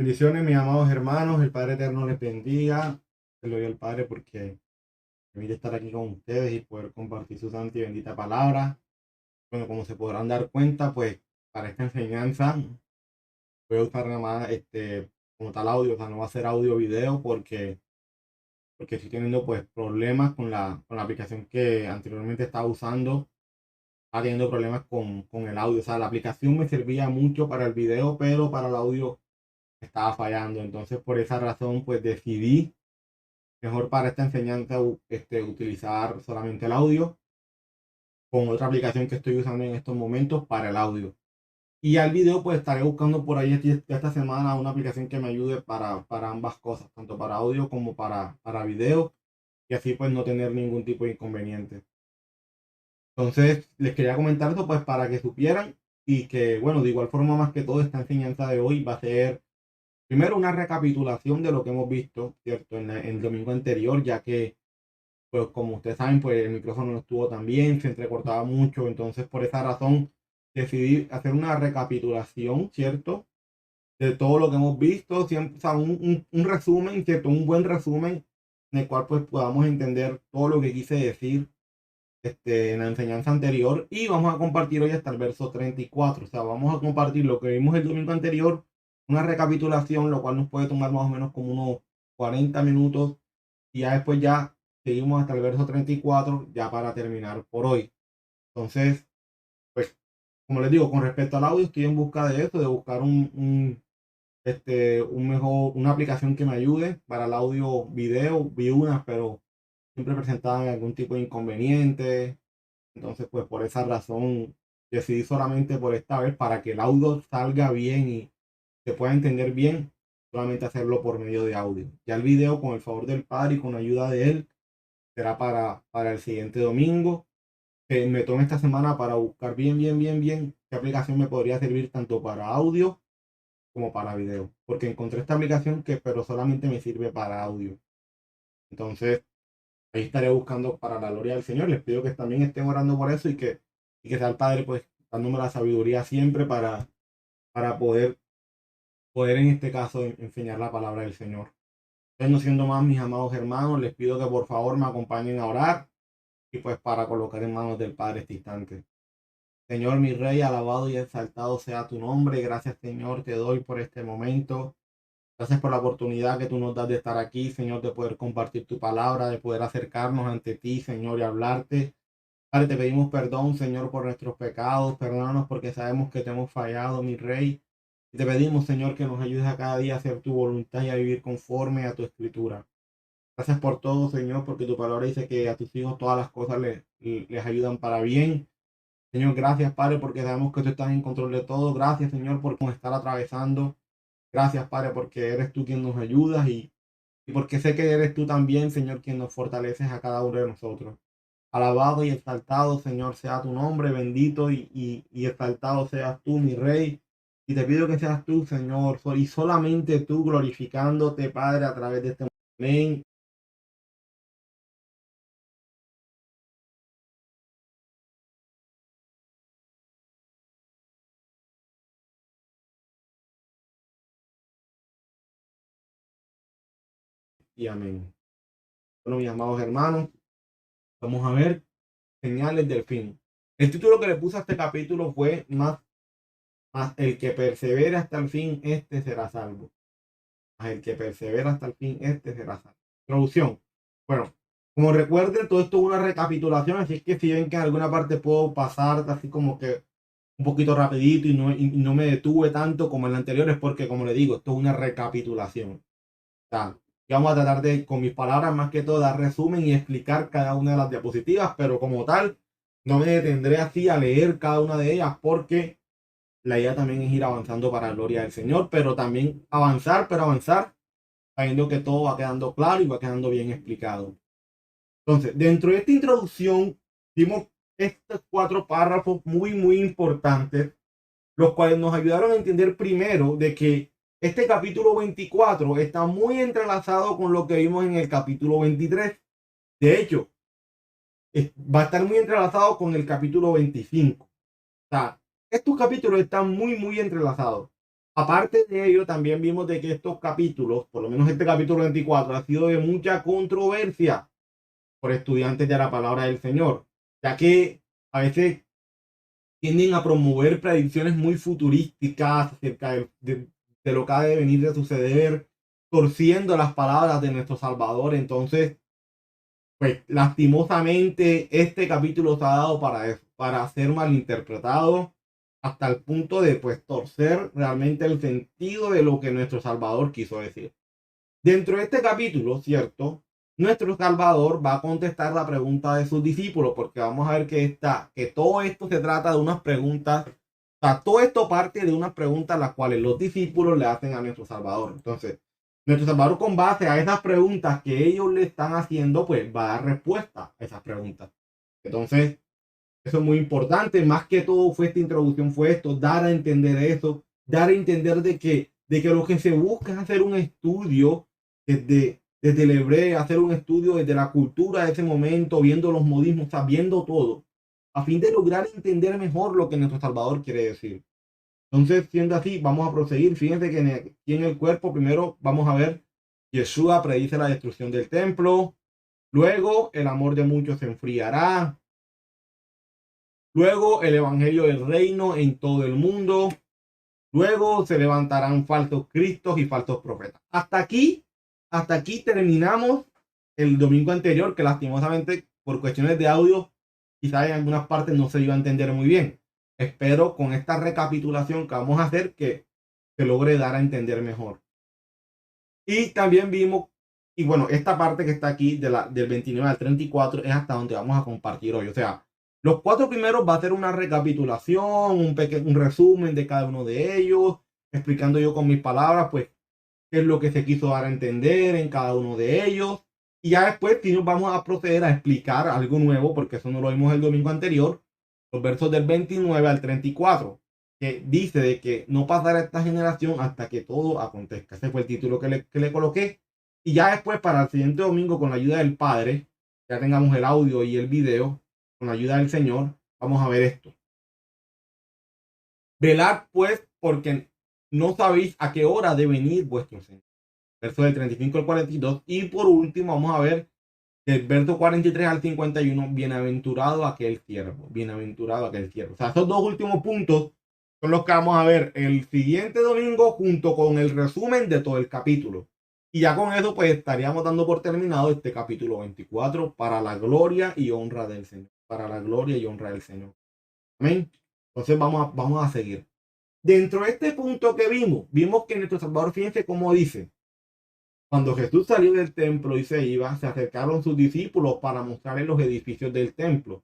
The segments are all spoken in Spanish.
Bendiciones, mis amados hermanos, el Padre Eterno les bendiga. Se lo doy al Padre porque me permite estar aquí con ustedes y poder compartir su santa y bendita palabra. Bueno, como se podrán dar cuenta, pues para esta enseñanza voy a usar nada más como tal audio, o sea, no va a ser audio video porque estoy teniendo pues problemas con la aplicación que anteriormente estaba usando. Estaba teniendo problemas con el audio, o sea, la aplicación me servía mucho para el video, pero para el audio estaba fallando. Entonces, por esa razón, pues decidí mejor para esta enseñanza utilizar solamente el audio con otra aplicación que estoy usando en estos momentos para el audio. Y al video pues estaré buscando por ahí esta semana una aplicación que me ayude para ambas cosas, tanto para audio como para video, y así pues no tener ningún tipo de inconveniente. Entonces les quería comentar eso pues para que supieran y que bueno, de igual forma más que todo esta enseñanza de hoy va a ser primero una recapitulación de lo que hemos visto, ¿cierto? En el domingo anterior, ya que pues como ustedes saben, pues el micrófono no estuvo tan bien, se entrecortaba mucho, entonces por esa razón decidí hacer una recapitulación, ¿cierto? De todo lo que hemos visto, siempre, o sea, un resumen, ¿cierto? Un buen resumen en el cual pues podamos entender todo lo que quise decir en la enseñanza anterior y vamos a compartir hoy hasta el verso 34, o sea, vamos a compartir lo que vimos el domingo anterior, una recapitulación, lo cual nos puede tomar más o menos como unos 40 minutos y ya después ya seguimos hasta el verso 34 ya para terminar por hoy. Entonces, pues, como les digo, con respecto al audio, estoy en busca de eso, de buscar un mejor, una aplicación que me ayude para el audio video. Vi unas, pero siempre presentaban algún tipo de inconveniente. Entonces, pues por esa razón decidí solamente por esta vez para que el audio salga bien y se pueda entender bien, solamente hacerlo por medio de audio. Ya el video, con el favor del Padre y con la ayuda de él, será para el siguiente domingo. Me tomé esta semana para buscar bien qué aplicación me podría servir tanto para audio como para video. Porque encontré esta aplicación que pero solamente me sirve para audio. Entonces, ahí estaré buscando para la gloria del Señor. Les pido que también estén orando por eso y que sea el Padre pues dándome la sabiduría siempre para poder en este caso enseñar la palabra del Señor. Entonces, no siendo más, mis amados hermanos, les pido que por favor me acompañen a orar y pues para colocar en manos del Padre este instante. Señor, mi Rey, alabado y exaltado sea tu nombre. Gracias, Señor, te doy por este momento. Gracias por la oportunidad que tú nos das de estar aquí, Señor, de poder compartir tu palabra, de poder acercarnos ante ti, Señor, y hablarte. Padre, te pedimos perdón, Señor, por nuestros pecados. Perdónanos porque sabemos que te hemos fallado, mi Rey. Y te pedimos, Señor, que nos ayudes a cada día a hacer tu voluntad y a vivir conforme a tu escritura. Gracias por todo, Señor, porque tu palabra dice que a tus hijos todas las cosas les ayudan para bien. Señor, gracias, Padre, porque sabemos que tú estás en control de todo. Gracias, Señor, por cómo estar atravesando. Gracias, Padre, porque eres tú quien nos ayudas y porque sé que eres tú también, Señor, quien nos fortaleces a cada uno de nosotros. Alabado y exaltado, Señor, sea tu nombre, bendito y exaltado seas tú, mi Rey. Y te pido que seas tú, Señor, y solamente tú glorificándote, Padre, a través de este momento. Amén y amén. Bueno, mis amados hermanos, vamos a ver señales del fin. El título que le puse a este capítulo fue más el que persevera hasta el fin, este será salvo. Más el que persevera hasta el fin, este será salvo. Introducción. Bueno, como recuerden, todo esto es una recapitulación, así es que si ven que en alguna parte puedo pasar así como que un poquito rapidito y no me detuve tanto como en la anterior, es porque, como le digo, esto es una recapitulación. O sea, y vamos a tratar de, con mis palabras, más que todo, dar resumen y explicar cada una de las diapositivas, pero como tal, no me detendré así a leer cada una de ellas porque la idea también es ir avanzando para la gloria del Señor, pero también avanzar, pero avanzar, sabiendo que todo va quedando claro y va quedando bien explicado. Entonces, dentro de esta introducción, vimos estos 4 párrafos muy importantes, los cuales nos ayudaron a entender primero de que este capítulo 24 está muy entrelazado con lo que vimos en el capítulo 23. De hecho, va a estar muy entrelazado con el capítulo 25. O sea, estos capítulos están muy entrelazados. Aparte de ello, también vimos de que estos capítulos, por lo menos este capítulo 24, ha sido de mucha controversia por estudiantes de la palabra del Señor, ya que a veces tienden a promover predicciones muy futurísticas acerca de lo que ha de venir de suceder, torciendo las palabras de nuestro Salvador. Entonces, pues lastimosamente este capítulo se ha dado para eso, para ser malinterpretado hasta el punto de pues torcer realmente el sentido de lo que nuestro Salvador quiso decir. Dentro de este capítulo, ¿cierto? Nuestro Salvador va a contestar la pregunta de sus discípulos, porque vamos a ver que todo esto se trata de unas preguntas, o sea, todo esto parte de unas preguntas las cuales los discípulos le hacen a nuestro Salvador. Entonces, nuestro Salvador, con base a esas preguntas que ellos le están haciendo, pues va a dar respuesta a esas preguntas. Entonces, eso es muy importante. Más que todo fue esta introducción, fue esto, dar a entender eso, dar a entender de que lo que se busca es hacer un estudio desde el hebreo, hacer un estudio desde la cultura de ese momento, viendo los modismos, sabiendo todo, a fin de lograr entender mejor lo que nuestro Salvador quiere decir. Entonces, siendo así, vamos a proseguir. Fíjense que aquí en el cuerpo, primero vamos a ver, Yeshua predice la destrucción del templo, luego el amor de muchos se enfriará, luego el evangelio del reino en todo el mundo, luego se levantarán falsos cristos y falsos profetas. Hasta aquí terminamos el domingo anterior, que lastimosamente por cuestiones de audio, quizás en algunas partes no se iba a entender muy bien. Espero con esta recapitulación que vamos a hacer que se logre dar a entender mejor. Y también vimos, y bueno, esta parte que está aquí del 29 al 34 es hasta donde vamos a compartir hoy. O sea, los 4 primeros va a ser una recapitulación, un resumen de cada uno de ellos, explicando yo con mis palabras, pues, qué es lo que se quiso dar a entender en cada uno de ellos. Y ya después sí nos vamos a proceder a explicar algo nuevo, porque eso no lo vimos el domingo anterior, los versos del 29 al 34, que dice de que no pasará esta generación hasta que todo acontezca. Ese fue el título que le coloqué. Y ya después, para el siguiente domingo, con la ayuda del Padre, ya tengamos el audio y el video, con la ayuda del Señor, vamos a ver esto. Velad pues, porque no sabéis a qué hora de venir vuestro Señor. Verso del 35 al 42. Y por último, vamos a ver del verso 43 al 51, bienaventurado aquel siervo, bienaventurado aquel siervo. O sea, esos dos últimos puntos son los que vamos a ver el siguiente domingo junto con el resumen de todo el capítulo. Y ya con eso pues estaríamos dando por terminado este capítulo 24 para la gloria y honra del Señor. Para la gloria y honra del Señor. Amén. Entonces vamos a seguir. Dentro de este punto que vimos que nuestro Salvador, fíjense cómo dice, cuando Jesús salió del templo y se iba, se acercaron sus discípulos para mostrarles los edificios del templo.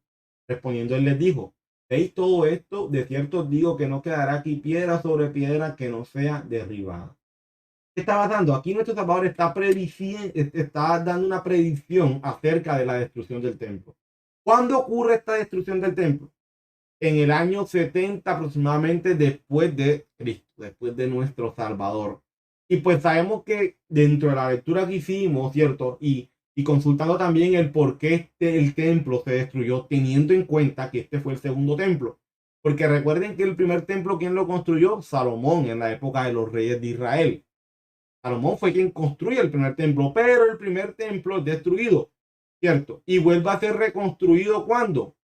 Respondiendo, él les dijo, ¿veis todo esto? De cierto os digo que no quedará aquí piedra sobre piedra que no sea derribada. ¿Qué está pasando? Aquí nuestro Salvador está dando una predicción acerca de la destrucción del templo. ¿Cuándo ocurre esta destrucción del templo? En el año 70 aproximadamente después de Cristo, después de nuestro Salvador. Y pues sabemos que dentro de la lectura que hicimos, ¿cierto? Y consultando también el por qué el templo se destruyó, teniendo en cuenta que este fue el segundo templo. Porque recuerden que el primer templo, ¿quién lo construyó? Salomón, en la época de los reyes de Israel. Salomón fue quien construye el primer templo, pero el primer templo es destruido, ¿cierto? Y vuelve a ser reconstruido ¿cuándo?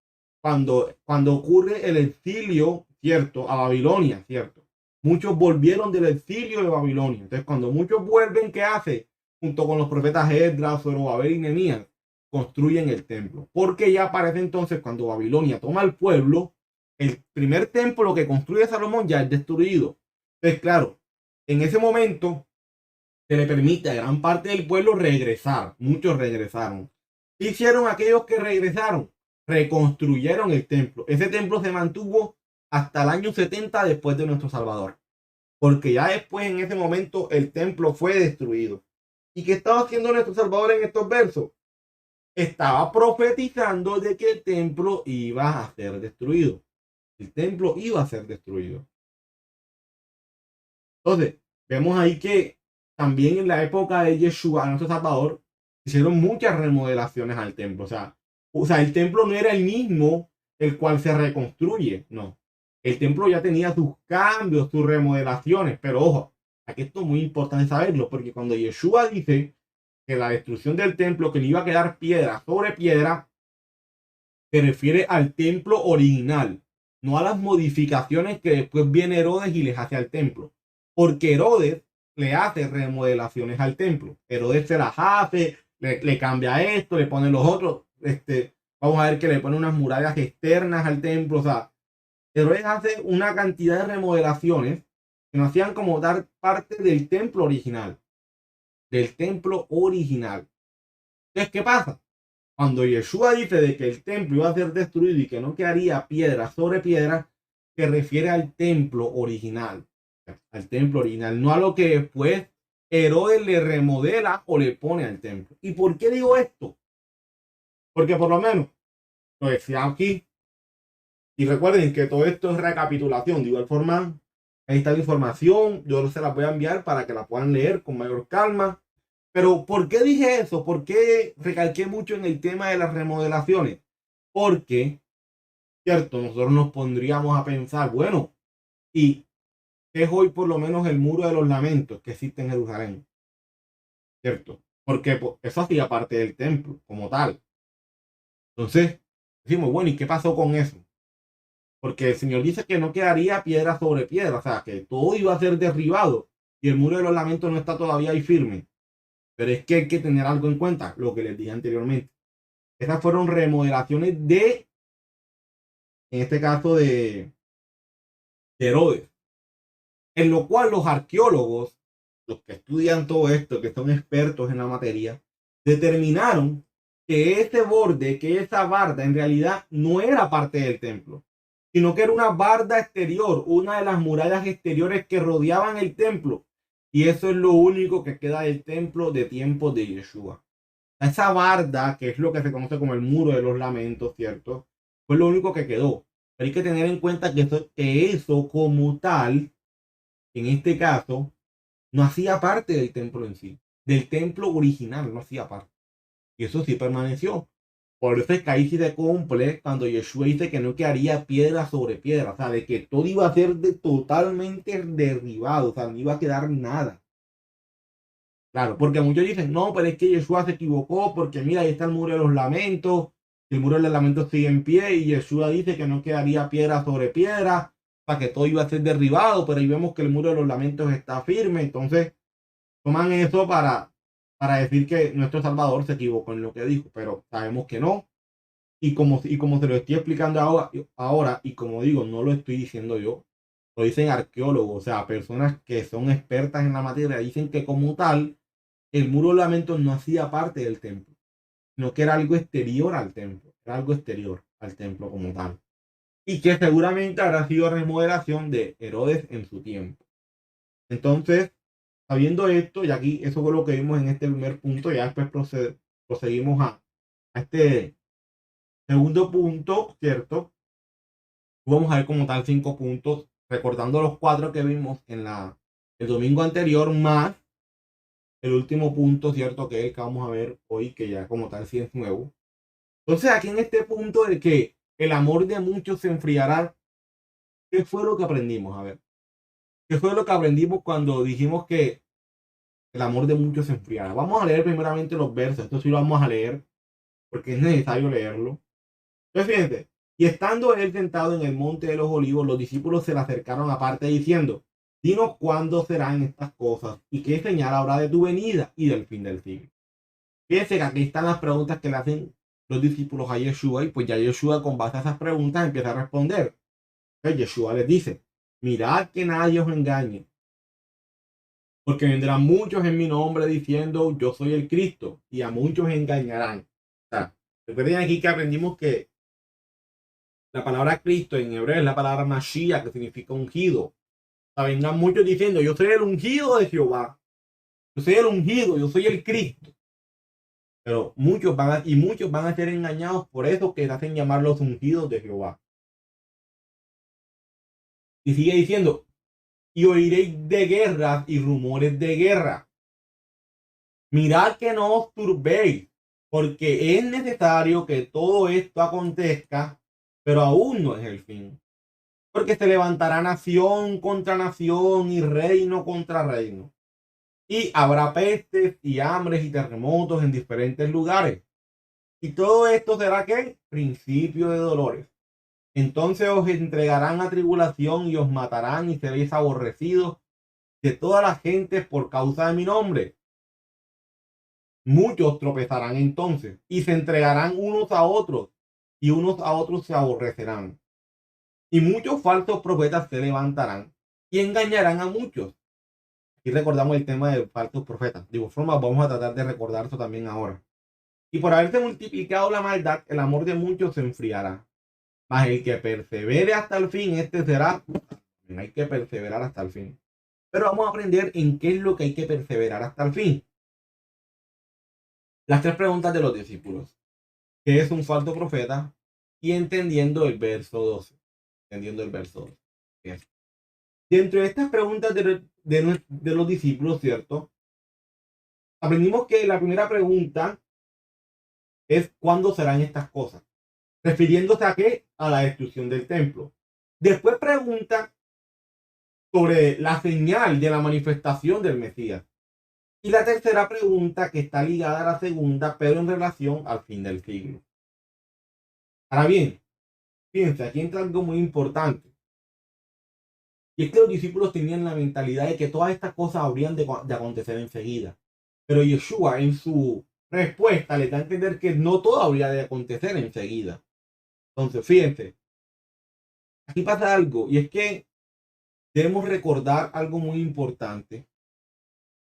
Cuando ocurre el exilio, ¿cierto? A Babilonia, ¿cierto? Muchos volvieron del exilio de Babilonia. Entonces, cuando muchos vuelven, ¿qué hace? Junto con los profetas Esdras, Zorobabel y Nehemías, construyen el templo. Porque ya parece entonces, cuando Babilonia toma el pueblo, el primer templo que construye Salomón ya es destruido. Entonces, claro, en ese momento se le permite a gran parte del pueblo regresar. Muchos regresaron. ¿Qué hicieron aquellos que regresaron? Reconstruyeron el templo. Ese templo se mantuvo hasta el año 70 después de nuestro Salvador. Porque ya después, en ese momento, el templo fue destruido. ¿Y qué estaba haciendo nuestro Salvador en estos versos? Estaba profetizando de que el templo iba a ser destruido. El templo iba a ser destruido. Entonces, vemos ahí que también en la época de Yeshua, nuestro Salvador, hicieron muchas remodelaciones al templo. O sea, el templo no era el mismo el cual se reconstruye, no. El templo ya tenía sus cambios, sus remodelaciones, pero ojo, aquí esto es muy importante saberlo, porque cuando Yeshua dice que la destrucción del templo, que no iba a quedar piedra sobre piedra, se refiere al templo original, no a las modificaciones que después viene Herodes y les hace al templo. Porque Herodes le hace remodelaciones al templo. Herodes se las hace, le cambia esto, le pone los otros. Vamos a ver que le pone unas murallas externas al templo. O sea, Herodes hace una cantidad de remodelaciones que nos hacían como dar parte del templo original. Del templo original. Entonces, ¿qué pasa? Cuando Yeshua dice de que el templo iba a ser destruido y que no quedaría piedra sobre piedra, se refiere al templo original. Al templo original, no a lo que después Herodes le remodela o le pone al templo. ¿Y por qué digo esto? Porque por lo menos lo decía aquí. Y recuerden que todo esto es recapitulación. De igual forma, ahí está la información. Yo se la voy a enviar para que la puedan leer con mayor calma. Pero ¿por qué dije eso? ¿Por qué recalqué mucho en el tema de las remodelaciones? Porque, cierto, nosotros nos pondríamos a pensar, bueno, ¿y qué es hoy por lo menos el muro de los lamentos que existe en Jerusalén? ¿Cierto? Porque pues, eso hacía parte del templo como tal. Entonces, decimos, bueno, ¿y qué pasó con eso? Porque el Señor dice que no quedaría piedra sobre piedra, o sea, que todo iba a ser derribado y el muro de los lamentos no está todavía ahí firme. Pero es que hay que tener algo en cuenta, lo que les dije anteriormente. Esas fueron remodelaciones en este caso, de Herodes, en lo cual los arqueólogos, los que estudian todo esto, que son expertos en la materia, determinaron que ese borde, que esa barda en realidad no era parte del templo, sino que era una barda exterior, una de las murallas exteriores que rodeaban el templo. Y eso es lo único que queda del templo de tiempos de Yeshua. Esa barda, que es lo que se conoce como el muro de los lamentos, ¿cierto? Fue lo único que quedó. Pero hay que tener en cuenta que eso como tal, en este caso, no hacía parte del templo en sí. Del templo original no hacía parte. Y eso sí permaneció. Por eso es que ahí sí se cumple cuando Yeshua dice que no quedaría piedra sobre piedra. O sea, de que todo iba a ser totalmente derribado. O sea, no iba a quedar nada. Claro, porque muchos dicen, no, pero es que Yeshua se equivocó porque mira, ahí está el muro de los lamentos, el muro de los lamentos sigue en pie y Yeshua dice que no quedaría piedra sobre piedra, para que todo iba a ser derribado, pero ahí vemos que el muro de los lamentos está firme, entonces toman eso para decir que nuestro Salvador se equivocó en lo que dijo, pero sabemos que no. Y como se lo estoy explicando ahora, y como digo, no lo estoy diciendo yo, lo dicen arqueólogos, o sea, personas que son expertas en la materia, dicen que como tal, el muro de lamentos no hacía parte del templo, sino que era algo exterior al templo, era algo exterior al templo como tal. Y que seguramente habrá sido remodelación de Herodes en su tiempo. Entonces, sabiendo esto, y aquí eso fue lo que vimos en este primer punto, ya después proseguimos a este segundo punto, ¿cierto? Vamos a ver como tal 5 puntos, recordando los 4 que vimos el domingo anterior, más el último punto, ¿cierto? Que es el que vamos a ver hoy, que ya como tal sí es nuevo. Entonces, aquí en este punto de que el amor de muchos se enfriará, ¿qué fue lo que aprendimos? A ver, ¿qué fue lo que aprendimos cuando dijimos que el amor de muchos se enfriará? Vamos a leer primeramente los versos, esto sí lo vamos a leer, porque es necesario leerlo. Entonces, fíjense, y estando él sentado en el monte de los olivos, los discípulos se le acercaron aparte diciendo, dinos cuándo serán estas cosas y qué señal habrá de tu venida y del fin del siglo. Fíjense que aquí están las preguntas que le hacen los discípulos a Yeshua y pues ya Yeshua con base a esas preguntas empieza a responder. Entonces Yeshua les dice, mirad que nadie os engañe, porque vendrán muchos en mi nombre diciendo yo soy el Cristo y a muchos engañarán. O sea, recuerden aquí que aprendimos que la palabra Cristo en hebreo es la palabra Mashiach, que significa ungido. O sea, vendrán muchos diciendo yo soy el ungido de Jehová, yo soy el ungido, yo soy el Cristo. Pero muchos van a ser engañados por eso que se hacen llamar los ungidos de Jehová. Y sigue diciendo, y oiréis de guerras y rumores de guerra. Mirad que no os turbéis, porque es necesario que todo esto acontezca, pero aún no es el fin. Porque se levantará nación contra nación y reino contra reino. Y habrá pestes y hambres y terremotos en diferentes lugares. Y todo esto será ¿qué? Principio de dolores. Entonces os entregarán a tribulación y os matarán y seréis aborrecidos de todas las gentes por causa de mi nombre. Muchos tropezarán entonces y se entregarán unos a otros y unos a otros se aborrecerán. Y muchos falsos profetas se levantarán y engañarán a muchos. Y recordamos el tema de falsos profetas. De igual forma, vamos a tratar de recordar eso también ahora. Y por haberse multiplicado la maldad, el amor de muchos se enfriará. Mas el que persevere hasta el fin, este será. Hay que perseverar hasta el fin. Pero vamos a aprender en qué es lo que hay que perseverar hasta el fin. Las tres preguntas de los discípulos. ¿Qué es un falso profeta? Y entendiendo el verso 12. Entendiendo el verso 12. Dentro de estas preguntas de los discípulos, ¿cierto? Aprendimos que la primera pregunta es ¿cuándo serán estas cosas? Refiriéndose a qué? A la destrucción del templo. Después pregunta sobre la señal de la manifestación del Mesías. Y la tercera pregunta que está ligada a la segunda, pero en relación al fin del siglo. Ahora bien, fíjense, aquí entra algo muy importante. Y es que los discípulos tenían la mentalidad de que todas estas cosas habrían de acontecer enseguida. Pero Yeshua en su respuesta les da a entender que no todo habría de acontecer enseguida. Entonces, fíjense, aquí pasa algo y es que debemos recordar algo muy importante.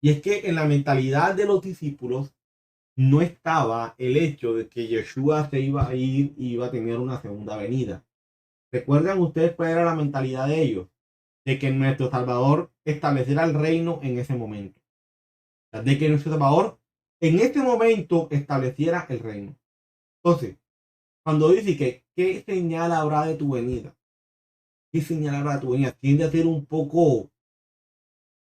Y es que en la mentalidad de los discípulos no estaba el hecho de que Yeshua se iba a ir y iba a tener una segunda venida. ¿Recuerdan ustedes cuál era la mentalidad de ellos? De que nuestro Salvador estableciera el reino en ese momento. De que nuestro Salvador en este momento estableciera el reino. Entonces, cuando dice que ¿qué señal habrá de tu venida? ¿Qué señal habrá de tu venida? Tiende a ser un poco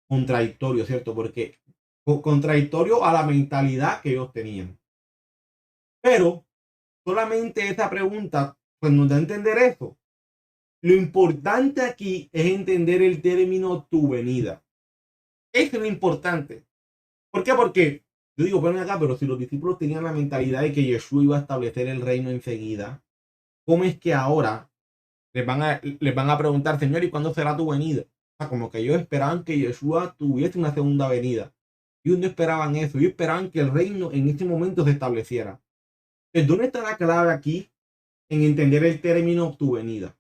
contradictorio, ¿cierto? Porque contradictorio a la mentalidad que ellos tenían. Pero solamente esa pregunta pues nos da a entender eso. Lo importante aquí es entender el término tu venida. Eso es lo importante. ¿Por qué? Porque yo digo, bueno, acá, pero si los discípulos tenían la mentalidad de que Yeshua iba a establecer el reino enseguida, ¿cómo es que ahora les van a preguntar, Señor, ¿y cuándo será tu venida? O sea, como que ellos esperaban que Yeshua tuviese una segunda venida. Ellos no esperaban eso, ellos esperaban que el reino en este momento se estableciera. Entonces, ¿dónde está la clave aquí en entender el término tu venida?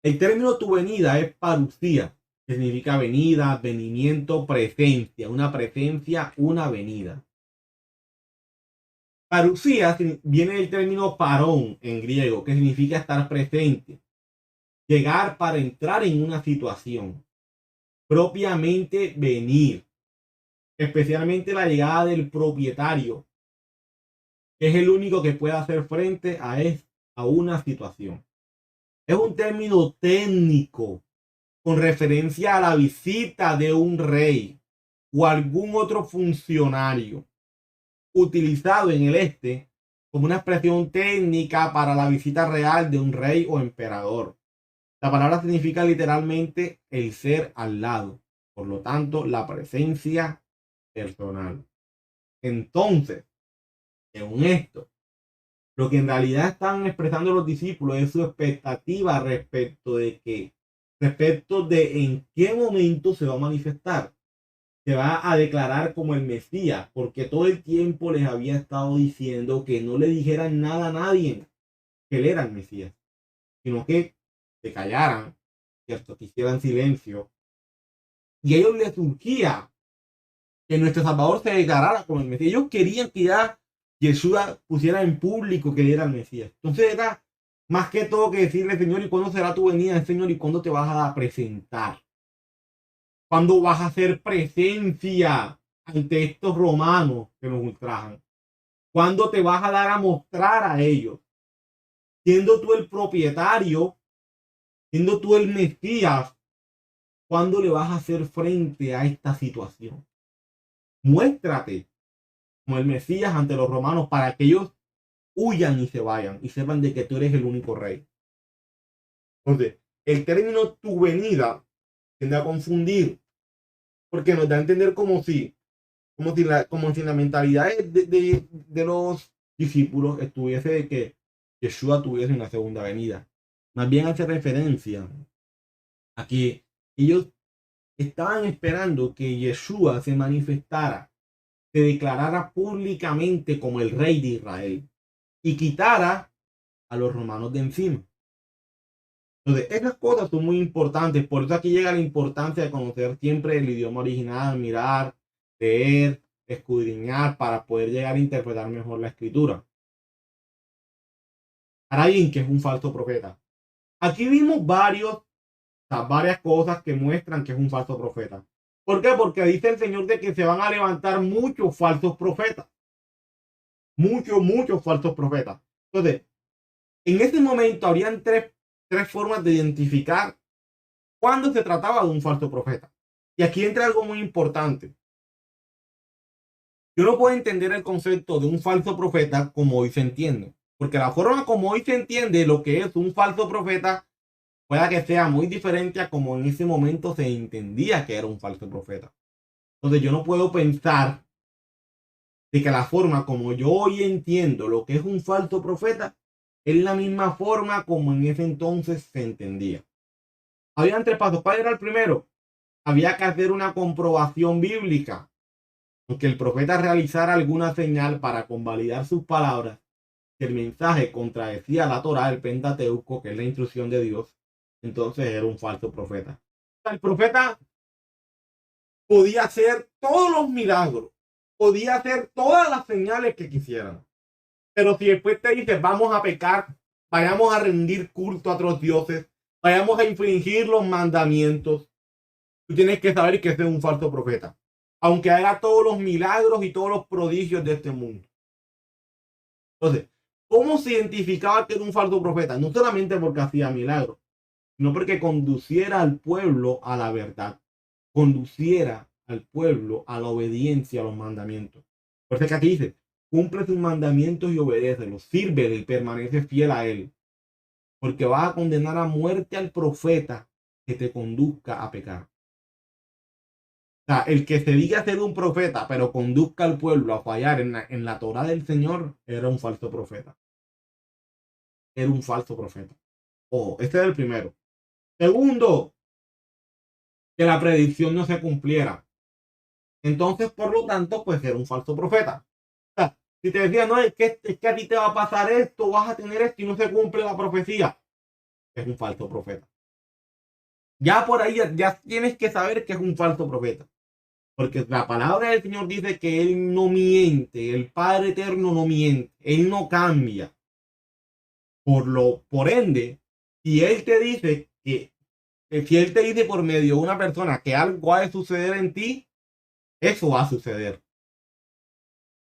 El término tu venida es parucía, que significa venida, venimiento, presencia, una venida. Parucía viene del término parón en griego, que significa estar presente, llegar para entrar en una situación, propiamente venir, especialmente la llegada del propietario, que es el único que puede hacer frente a una situación. Es un término técnico con referencia a la visita de un rey o algún otro funcionario, utilizado en el este como una expresión técnica para la visita real de un rey o emperador. La palabra significa literalmente el ser al lado, por lo tanto, la presencia personal. Entonces, según esto, lo que en realidad están expresando los discípulos es su expectativa respecto de en qué momento se va a manifestar, se va a declarar como el Mesías, porque todo el tiempo les había estado diciendo que no le dijeran nada a nadie que él era el Mesías, sino que se callaran, ¿cierto? Que hicieran silencio. Y a ellos les surgía que nuestro Salvador se declarara como el Mesías. Ellos querían que ya Yeshua pusiera en público que él era el Mesías. Entonces era más que todo que decirle, Señor, ¿y cuándo será tu venida, Señor? ¿Y cuándo te vas a presentar? ¿Cuándo vas a hacer presencia ante estos romanos que nos ultrajan? ¿Cuándo te vas a dar a mostrar a ellos? Siendo tú el propietario, siendo tú el Mesías, ¿cuándo le vas a hacer frente a esta situación? Muéstrate como el Mesías ante los romanos para que ellos huyan y se vayan y sepan de que tú eres el único rey. Entonces, el término tu venida tiende a confundir, porque nos da a entender como si la mentalidad de los discípulos estuviese de que Yeshua tuviese una segunda venida. Más bien hace referencia a que ellos estaban esperando que Yeshua se manifestara, se declarara públicamente como el rey de Israel y quitara a los romanos de encima. Entonces, esas cosas son muy importantes. Por eso aquí llega la importancia de conocer siempre el idioma original, mirar, leer, escudriñar para poder llegar a interpretar mejor la escritura. Ahora bien, que es un falso profeta. Aquí vimos varias cosas que muestran que es un falso profeta. ¿Por qué? Porque dice el Señor de que se van a levantar muchos falsos profetas. Muchos falsos profetas. Entonces, en ese momento habrían tres formas de identificar cuando se trataba de un falso profeta. Y aquí entra algo muy importante. Yo no puedo entender el concepto de un falso profeta como hoy se entiende. Porque la forma como hoy se entiende lo que es un falso profeta pueda que sea muy diferente a como en ese momento se entendía que era un falso profeta. Entonces yo no puedo pensar de que la forma como yo hoy entiendo lo que es un falso profeta es la misma forma como en ese entonces se entendía. Habían tres pasos. ¿Cuál era el primero? Había que hacer una comprobación bíblica. Aunque el profeta realizara alguna señal para convalidar sus palabras, que el mensaje contradecía la Torá, el Pentateuco, que es la instrucción de Dios, entonces era un falso profeta. El profeta podía hacer todos los milagros, podía hacer todas las señales que quisieran. Pero si después te dice, vamos a pecar, vayamos a rendir culto a otros dioses, vayamos a infringir los mandamientos, tú tienes que saber que ese es un falso profeta. Aunque haga todos los milagros y todos los prodigios de este mundo. Entonces, ¿cómo se identificaba que era un falso profeta? No solamente porque hacía milagros, sino porque conduciera al pueblo a la verdad, conduciera al pueblo a la obediencia a los mandamientos. Por eso es que aquí dice, cumple sus mandamientos y obedécelos, sírvele y permanece fiel a él, porque vas a condenar a muerte al profeta que te conduzca a pecar. O sea, el que se diga ser un profeta, pero conduzca al pueblo a fallar en la Torah del Señor, era un falso profeta. Era un falso profeta. Ojo, este es el primero. Segundo, que la predicción no se cumpliera. Entonces, por lo tanto, pues era un falso profeta. O sea, si te decía, no, es que a ti te va a pasar esto, vas a tener esto y no se cumple la profecía, es un falso profeta. Ya por ahí ya tienes que saber que es un falso profeta. Porque la palabra del Señor dice que Él no miente, el Padre Eterno no miente, Él no cambia. Por ende, si Él te dice si Él te dice por medio de una persona que algo ha de suceder en ti, eso va a suceder.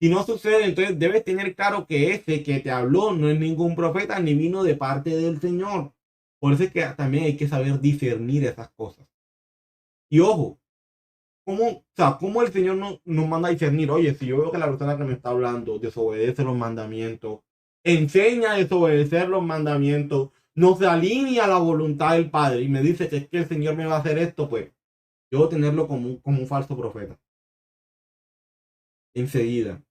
Si no sucede, entonces debes tener claro que ese que te habló no es ningún profeta ni vino de parte del Señor. Por eso es que también hay que saber discernir esas cosas. Y ojo, ¿cómo el Señor nos manda a discernir? Oye, si yo veo que la persona que me está hablando desobedece los mandamientos, enseña a desobedecer los mandamientos, no se alinea a la voluntad del Padre y me dice que es que el Señor me va a hacer esto, pues yo voy a tenerlo como un falso profeta. Enseguida.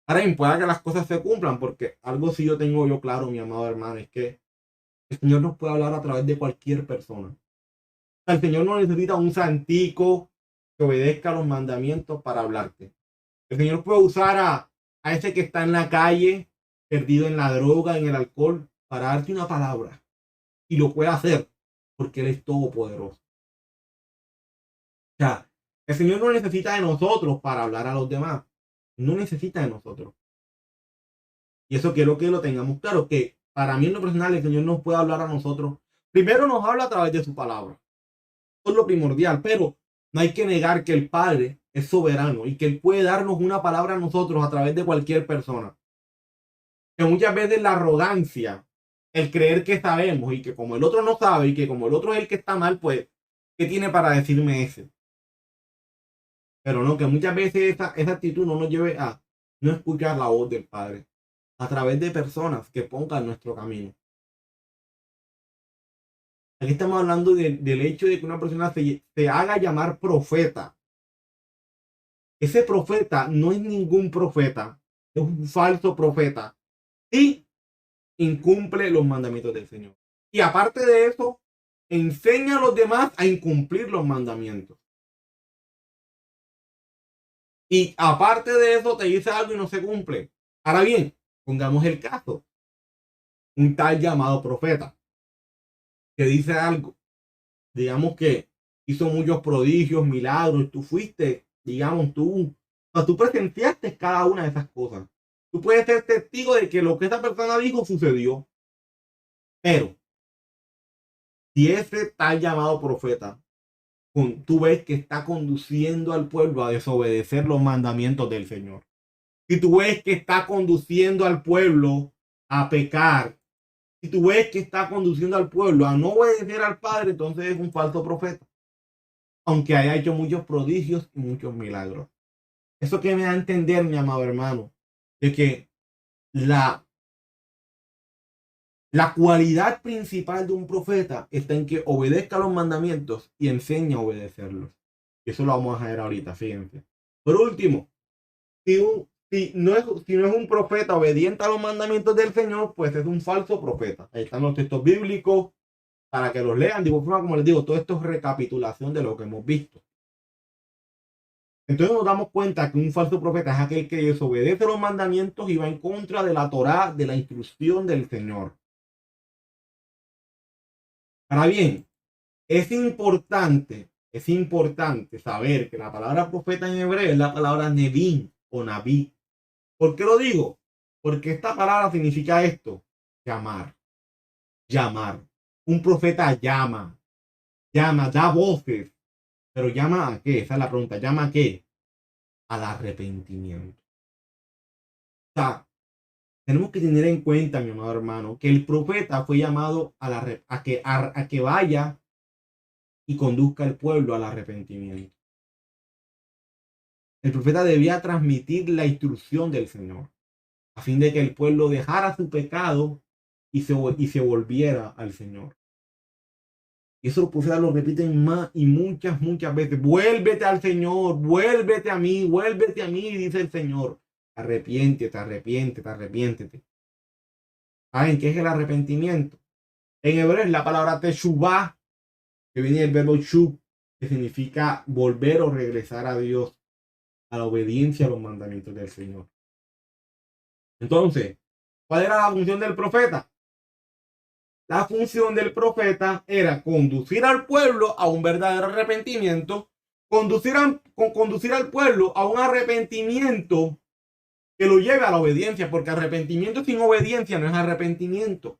Ahora bien, pueda que las cosas se cumplan, porque algo sí yo tengo claro, mi amado hermano, es que el Señor nos puede hablar a través de cualquier persona. El Señor no necesita un santico que obedezca los mandamientos para hablarte. El Señor puede usar a ese que está en la calle, perdido en la droga, en el alcohol, para darte una palabra. Y lo puede hacer, porque Él es todopoderoso. O sea, el Señor no necesita de nosotros para hablar a los demás. No necesita de nosotros. Y eso quiero que lo tengamos claro, que para mí en lo personal el Señor nos puede hablar a nosotros. Primero nos habla a través de su palabra. Eso es lo primordial, pero no hay que negar que el Padre es soberano y que Él puede darnos una palabra a nosotros a través de cualquier persona. Que muchas veces la arrogancia, el creer que sabemos y que como el otro no sabe y que como el otro es el que está mal, pues, ¿qué tiene para decirme ese? Pero no, que muchas veces esa actitud no nos lleve a no escuchar la voz del Padre a través de personas que pongan nuestro camino. Aquí estamos hablando del hecho de que una persona se haga llamar profeta. Ese profeta no es ningún profeta, es un falso profeta y incumple los mandamientos del Señor. Y aparte de eso, enseña a los demás a incumplir los mandamientos. Y aparte de eso, te dice algo y no se cumple. Ahora bien, pongamos el caso. Un tal llamado profeta que dice algo, digamos que hizo muchos prodigios, milagros, tú fuiste, digamos, tú presenciaste cada una de esas cosas. Tú puedes ser testigo de que lo que esa persona dijo sucedió. Pero si ese tal llamado profeta, tú ves que está conduciendo al pueblo a desobedecer los mandamientos del Señor, si tú ves que está conduciendo al pueblo a pecar, si tú ves que está conduciendo al pueblo a no obedecer al Padre, entonces es un falso profeta, aunque haya hecho muchos prodigios y muchos milagros. Eso que me da a entender, mi amado hermano, de que la La cualidad principal de un profeta está en que obedezca los mandamientos y enseña a obedecerlos. Y eso lo vamos a ver ahorita, fíjense. Por último, si no es un profeta obediente a los mandamientos del Señor, pues es un falso profeta. Ahí están los textos bíblicos para que los lean. De igual forma, como les digo, todo esto es recapitulación de lo que hemos visto. Entonces nos damos cuenta que un falso profeta es aquel que desobedece los mandamientos y va en contra de la Torá, de la instrucción del Señor. Ahora bien, es importante saber que la palabra profeta en hebreo es la palabra nevim o naví. ¿Por qué lo digo? Porque esta palabra significa esto: llamar, llamar. Un profeta llama, da voces, pero ¿llama a qué? Esa es la pregunta. ¿Llama a qué? Al arrepentimiento. O sea, tenemos que tener en cuenta, mi amado hermano, que el profeta fue llamado a que vaya y conduzca al pueblo al arrepentimiento. El profeta debía transmitir la instrucción del Señor, a fin de que el pueblo dejara su pecado y se volviera al Señor. Y eso los profetas lo repiten más y muchas veces. Vuélvete al Señor, vuélvete a mí, dice el Señor. Arrepiéntete, arrepiéntete, arrepiéntete. ¿Saben qué es el arrepentimiento? En hebreo es la palabra teshuvah, que viene del verbo shub, que significa volver o regresar a Dios, a la obediencia a los mandamientos del Señor. Entonces, ¿cuál era la función del profeta? La función del profeta era conducir al pueblo a un verdadero arrepentimiento, conducir al pueblo a un arrepentimiento que lo lleve a la obediencia, porque arrepentimiento sin obediencia no es arrepentimiento.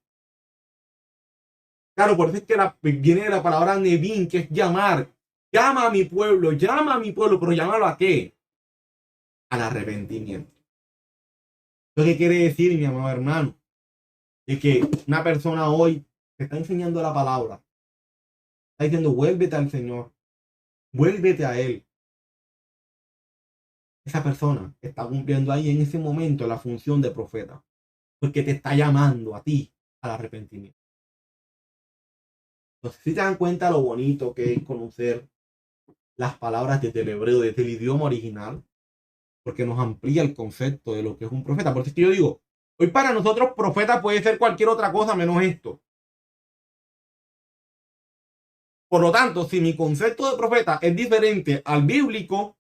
Claro, por eso es que viene la palabra nevin, que es llamar. Llama a mi pueblo, pero llámalo ¿a qué? Al arrepentimiento. ¿Qué quiere decir, mi amado hermano? De que una persona hoy te está enseñando la palabra, está diciendo: vuélvete al Señor, vuélvete a Él. Esa persona está cumpliendo ahí en ese momento la función de profeta, porque te está llamando a ti al arrepentimiento. Entonces, si te dan cuenta lo bonito que es conocer las palabras desde el hebreo, desde el idioma original, porque nos amplía el concepto de lo que es un profeta. Por eso es que yo digo, hoy para nosotros profeta puede ser cualquier otra cosa menos esto. Por lo tanto, si mi concepto de profeta es diferente al bíblico,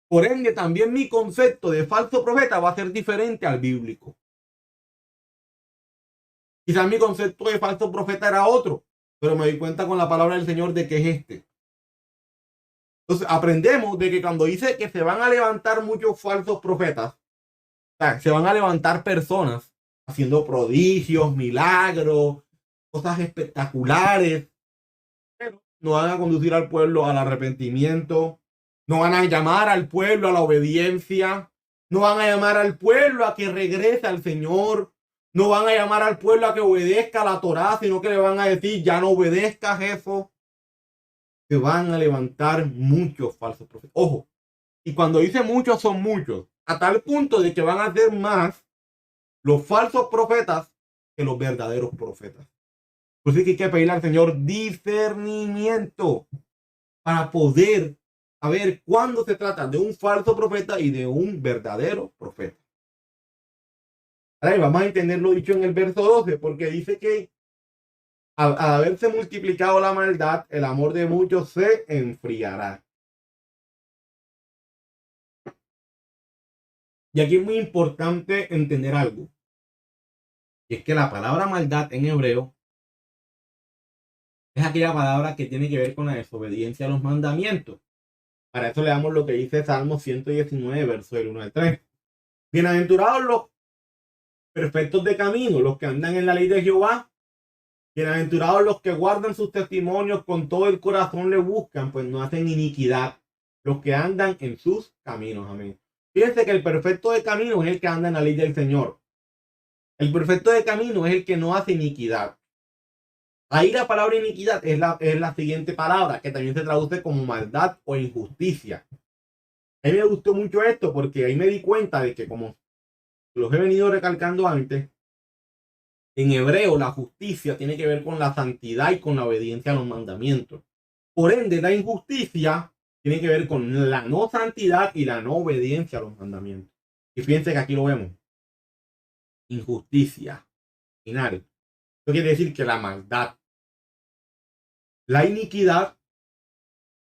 por ende también mi concepto de falso profeta va a ser diferente al bíblico. Quizás mi concepto de falso profeta era otro, pero me doy cuenta con la palabra del Señor de que es este. Entonces aprendemos de que cuando dice que se van a levantar muchos falsos profetas, o sea, se van a levantar personas haciendo prodigios, milagros, cosas espectaculares, pero no van a conducir al pueblo al arrepentimiento, no van a llamar al pueblo a la obediencia, no van a llamar al pueblo a que regrese al Señor, no van a llamar al pueblo a que obedezca a la Torá, sino que le van a decir: ya no obedezcas eso. Se van a levantar muchos falsos profetas. Ojo, y cuando dice muchos, son muchos, a tal punto de que van a ser más los falsos profetas que los verdaderos profetas. Por eso es que hay que pedirle al Señor discernimiento para poder saber cuándo se trata de un falso profeta y de un verdadero profeta. Ahora vamos a entender lo dicho en el verso 12, porque dice que al haberse multiplicado la maldad, el amor de muchos se enfriará. Y aquí es muy importante entender algo. Y es que la palabra maldad en hebreo es aquella palabra que tiene que ver con la desobediencia a los mandamientos. Para eso le damos lo que dice Salmo 119, verso del 1 al 3. Bienaventurados los perfectos de camino, los que andan en la ley de Jehová. Bienaventurados los que guardan sus testimonios, con todo el corazón le buscan, pues no hacen iniquidad. Los que andan en sus caminos. Amén. Fíjense que el perfecto de camino es el que anda en la ley del Señor. El perfecto de camino es el que no hace iniquidad. Ahí la palabra iniquidad es la siguiente palabra, que también se traduce como maldad o injusticia. A mí me gustó mucho esto porque ahí me di cuenta de que, como los he venido recalcando antes, en hebreo la justicia tiene que ver con la santidad y con la obediencia a los mandamientos. Por ende, la injusticia tiene que ver con la no santidad y la no obediencia a los mandamientos. Y fíjense que aquí lo vemos. Injusticia. Final. Eso quiere decir que la maldad, la iniquidad,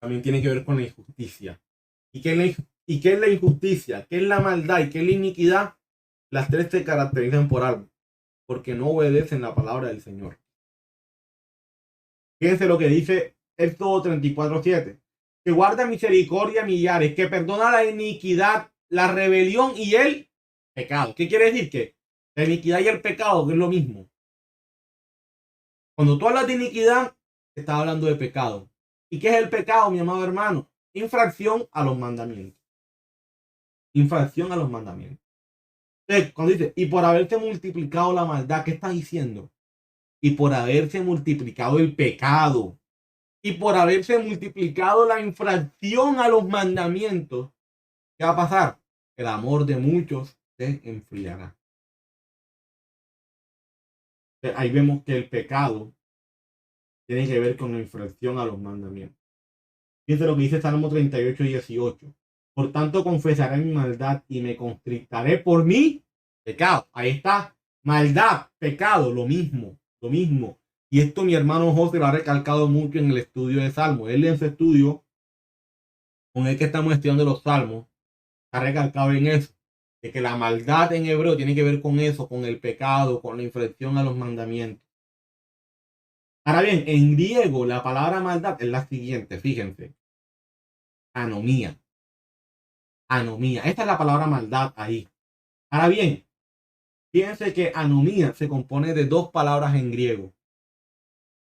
también tiene que ver con la injusticia. ¿Y qué es la injusticia? ¿Qué es la maldad? ¿Y qué es la iniquidad? Las tres se caracterizan por algo. Porque no obedecen la palabra del Señor. Fíjense lo que dice Éxodo 34:7. Que guarda misericordia millares, que perdona la iniquidad, la rebelión y el pecado. ¿Qué quiere decir? Que la iniquidad y el pecado es lo mismo. Cuando tú hablas de iniquidad, estás hablando de pecado. ¿Y qué es el pecado, mi amado hermano? Infracción a los mandamientos. Infracción a los mandamientos. Entonces, cuando dice, y por haberse multiplicado la maldad, ¿qué está diciendo? Y por haberse multiplicado el pecado. Y por haberse multiplicado la infracción a los mandamientos, ¿qué va a pasar? El amor de muchos se enfriará. Ahí vemos que el pecado tiene que ver con la infracción a los mandamientos. Fíjense lo que dice Salmo 38:18. Por tanto, confesaré mi maldad y me constrictaré por mi pecado. Ahí está. Maldad, pecado, lo mismo, lo mismo. Y esto mi hermano José lo ha recalcado mucho en el estudio de Salmos. Él en su estudio, con el que estamos estudiando los Salmos, ha recalcado en eso. De que la maldad en hebreo tiene que ver con eso, con el pecado, con la infracción a los mandamientos. Ahora bien, en griego la palabra maldad es la siguiente, fíjense. Anomía. Anomía. Esta es la palabra maldad ahí. Ahora bien, fíjense que anomía se compone de dos palabras en griego.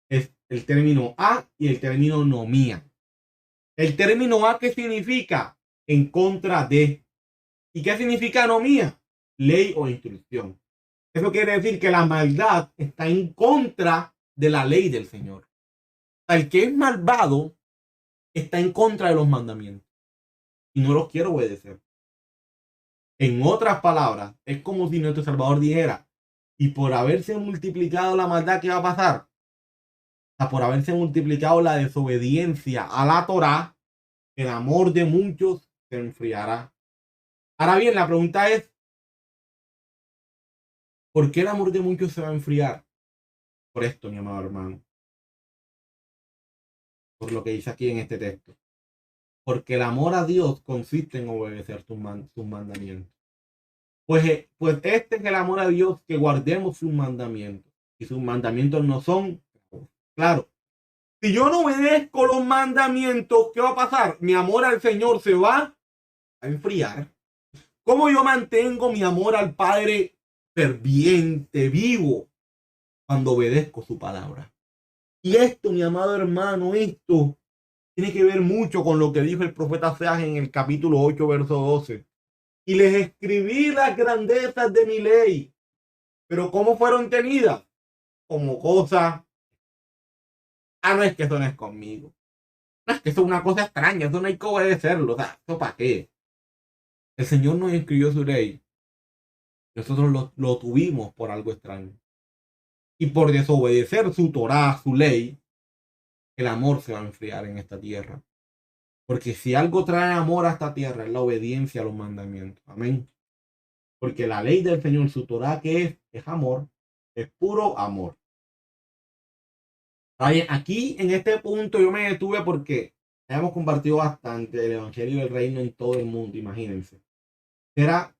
Es el término a y el término nomía. El término a, ¿qué significa? En contra de. ¿Y qué significa anomía? Ley o instrucción. Eso quiere decir que la maldad está en contra de la ley del Señor. El que es malvado está en contra de los mandamientos y no los quiere obedecer. En otras palabras, es como si nuestro Salvador dijera, y por haberse multiplicado la maldad, ¿qué va a pasar? O sea, por haberse multiplicado la desobediencia a la Torá, el amor de muchos se enfriará. Ahora bien, la pregunta es, ¿por qué el amor de muchos se va a enfriar? Por esto, mi amado hermano. Por lo que dice aquí en este texto. Porque el amor a Dios consiste en obedecer sus mandamientos. Pues este es el amor a Dios, que guardemos sus mandamientos. Y sus mandamientos no son, claro. Si yo no obedezco los mandamientos, ¿qué va a pasar? Mi amor al Señor se va a enfriar. ¿Cómo yo mantengo mi amor al Padre ferviente, vivo, cuando obedezco su palabra? Y esto, mi amado hermano, esto tiene que ver mucho con lo que dijo el profeta Oseas en el capítulo 8, verso 12. Y les escribí las grandezas de mi ley. Pero ¿cómo fueron tenidas? Como cosas. No es que eso no es conmigo. No es que eso es una cosa extraña. Eso no hay que obedecerlo. O sea, ¿eso para qué? El Señor nos escribió su ley. Nosotros lo tuvimos por algo extraño. Y por desobedecer su Torá, su ley, el amor se va a enfriar en esta tierra. Porque si algo trae amor a esta tierra es la obediencia a los mandamientos. Amén. Porque la ley del Señor, su Torá, que es amor, es puro amor. Aquí en este punto yo me detuve porque hemos compartido bastante el Evangelio del Reino en todo el mundo, imagínense. Será,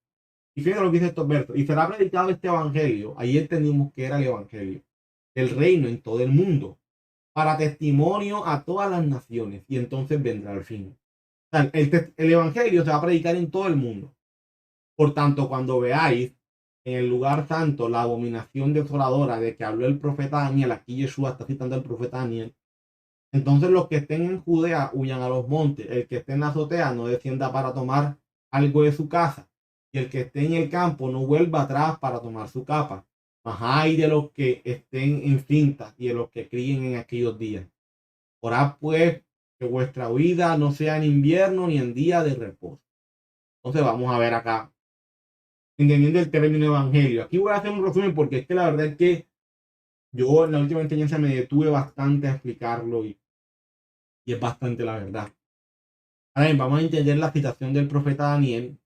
y fíjense lo que dice estos versos, y será predicado este Evangelio, ahí entendimos que era el Evangelio, del reino en todo el mundo, para testimonio a todas las naciones, y entonces vendrá el fin. O sea, el Evangelio se va a predicar en todo el mundo. Por tanto, cuando veáis en el lugar santo la abominación desoladora de que habló el profeta Daniel, aquí Yeshua está citando al profeta Daniel, entonces los que estén en Judea huyan a los montes, el que esté en la azotea no descienda para tomar algo de su casa, y el que esté en el campo no vuelva atrás para tomar su capa. Mas hay de los que estén en cintas y de los que críen en aquellos días. Orad pues que vuestra vida no sea en invierno ni en día de reposo. Entonces vamos a ver acá, entendiendo el término evangelio. Aquí voy a hacer un resumen porque es que la verdad es que yo en la última enseñanza me detuve bastante a explicarlo y es bastante la verdad. Ahora bien, vamos a entender la citación del profeta Daniel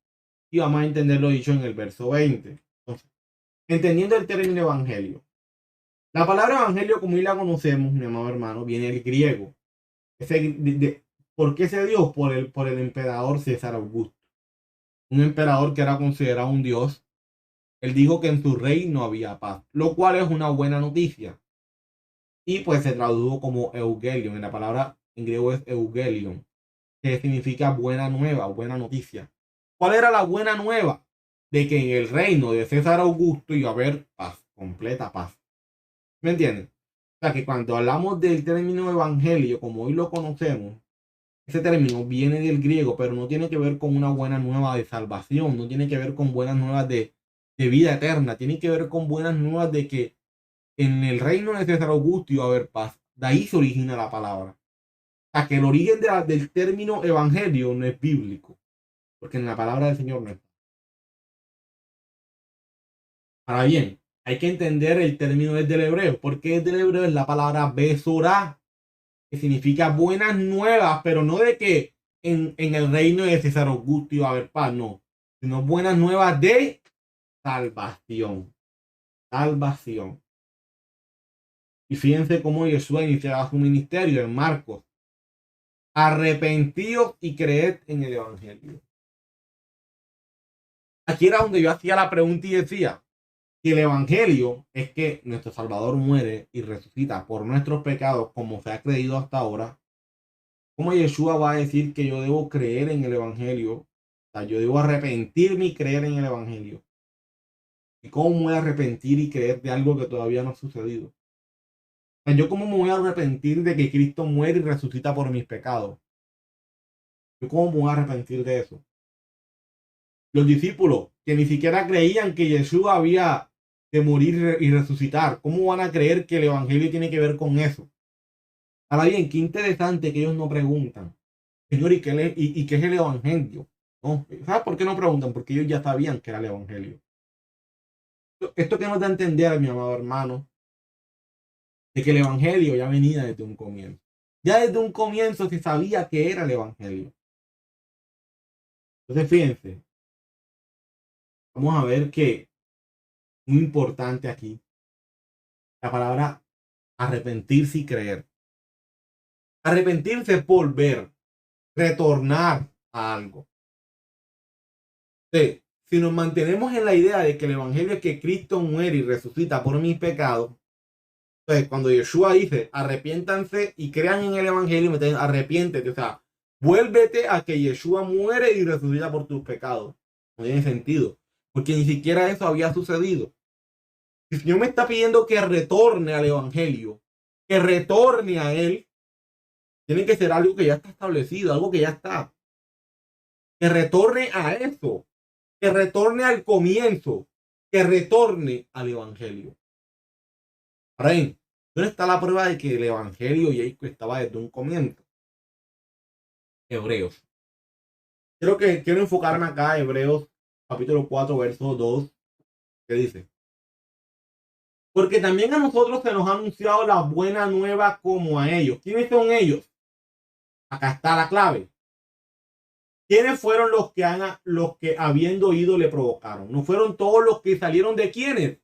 y vamos a entender lo dicho en el verso 20. Entonces, entendiendo el término evangelio. La palabra evangelio, como hoy la conocemos, mi amado hermano, viene del griego. ¿Por qué se dio? Por el emperador César Augusto. Un emperador que era considerado un dios. Él dijo que en su reino había paz, lo cual es una buena noticia. Y pues se tradujo como Eugelion. En la palabra en griego es Eugelion, que significa buena nueva, buena noticia. ¿Cuál era la buena nueva? De que en el reino de César Augusto iba a haber paz, completa paz. ¿Me entienden? O sea que cuando hablamos del término evangelio, como hoy lo conocemos, ese término viene del griego, pero no tiene que ver con una buena nueva de salvación, no tiene que ver con buenas nuevas de vida eterna, tiene que ver con buenas nuevas de que en el reino de César Augusto iba a haber paz. De ahí se origina la palabra. O sea que el origen del término evangelio no es bíblico, porque en la palabra del Señor no está. Ahora bien, hay que entender el término desde el hebreo, porque desde el hebreo es la palabra besorá, que significa buenas nuevas, pero no de que en el reino de César Augusto iba a haber paz, no, sino buenas nuevas de salvación. Salvación. Y fíjense cómo Jesús iniciaba su ministerio en Marcos. Arrepentíos y creed en el Evangelio. Aquí era donde yo hacía la pregunta y decía, si el Evangelio es que nuestro Salvador muere y resucita por nuestros pecados como se ha creído hasta ahora, ¿cómo Yeshua va a decir que yo debo creer en el Evangelio? O sea, yo debo arrepentirme y creer en el Evangelio. ¿Y cómo me voy a arrepentir y creer de algo que todavía no ha sucedido? O sea, ¿yo cómo me voy a arrepentir de que Cristo muere y resucita por mis pecados? ¿Yo cómo me voy a arrepentir de eso? Los discípulos que ni siquiera creían que Jesús había de morir y resucitar, ¿cómo van a creer que el Evangelio tiene que ver con eso? Ahora bien, qué interesante que ellos no preguntan, Señor, ¿y qué es el Evangelio? ¿No? ¿Sabes por qué no preguntan? Porque ellos ya sabían que era el Evangelio. Esto que nos da a entender, mi amado hermano, de que el Evangelio ya venía desde un comienzo. Ya desde un comienzo se sabía que era el Evangelio. Entonces, fíjense, vamos a ver que muy importante aquí, la palabra arrepentirse y creer. Arrepentirse es volver, retornar a algo. Sí, si nos mantenemos en la idea de que el Evangelio es que Cristo muere y resucita por mis pecados, entonces cuando Yeshua dice arrepiéntanse y crean en el Evangelio, me dicen arrepiéntete, o sea, vuélvete a que Yeshua muere y resucita por tus pecados. No tiene sentido, porque ni siquiera eso había sucedido. Si el Señor me está pidiendo que retorne al Evangelio, que retorne a Él, tiene que ser algo que ya está establecido, algo que ya está. Que retorne a eso, que retorne al comienzo, que retorne al Evangelio. Ahora bien, ¿dónde está la prueba de que el Evangelio ya estaba desde un comienzo? Hebreos. Quiero enfocarme acá, Hebreos capítulo 4, verso 2, que dice, Porque también a nosotros se nos ha anunciado la buena nueva como a ellos. ¿Quiénes son ellos? Acá está la clave. ¿Quiénes fueron los que habiendo oído le provocaron? ¿No fueron todos los que salieron de quiénes?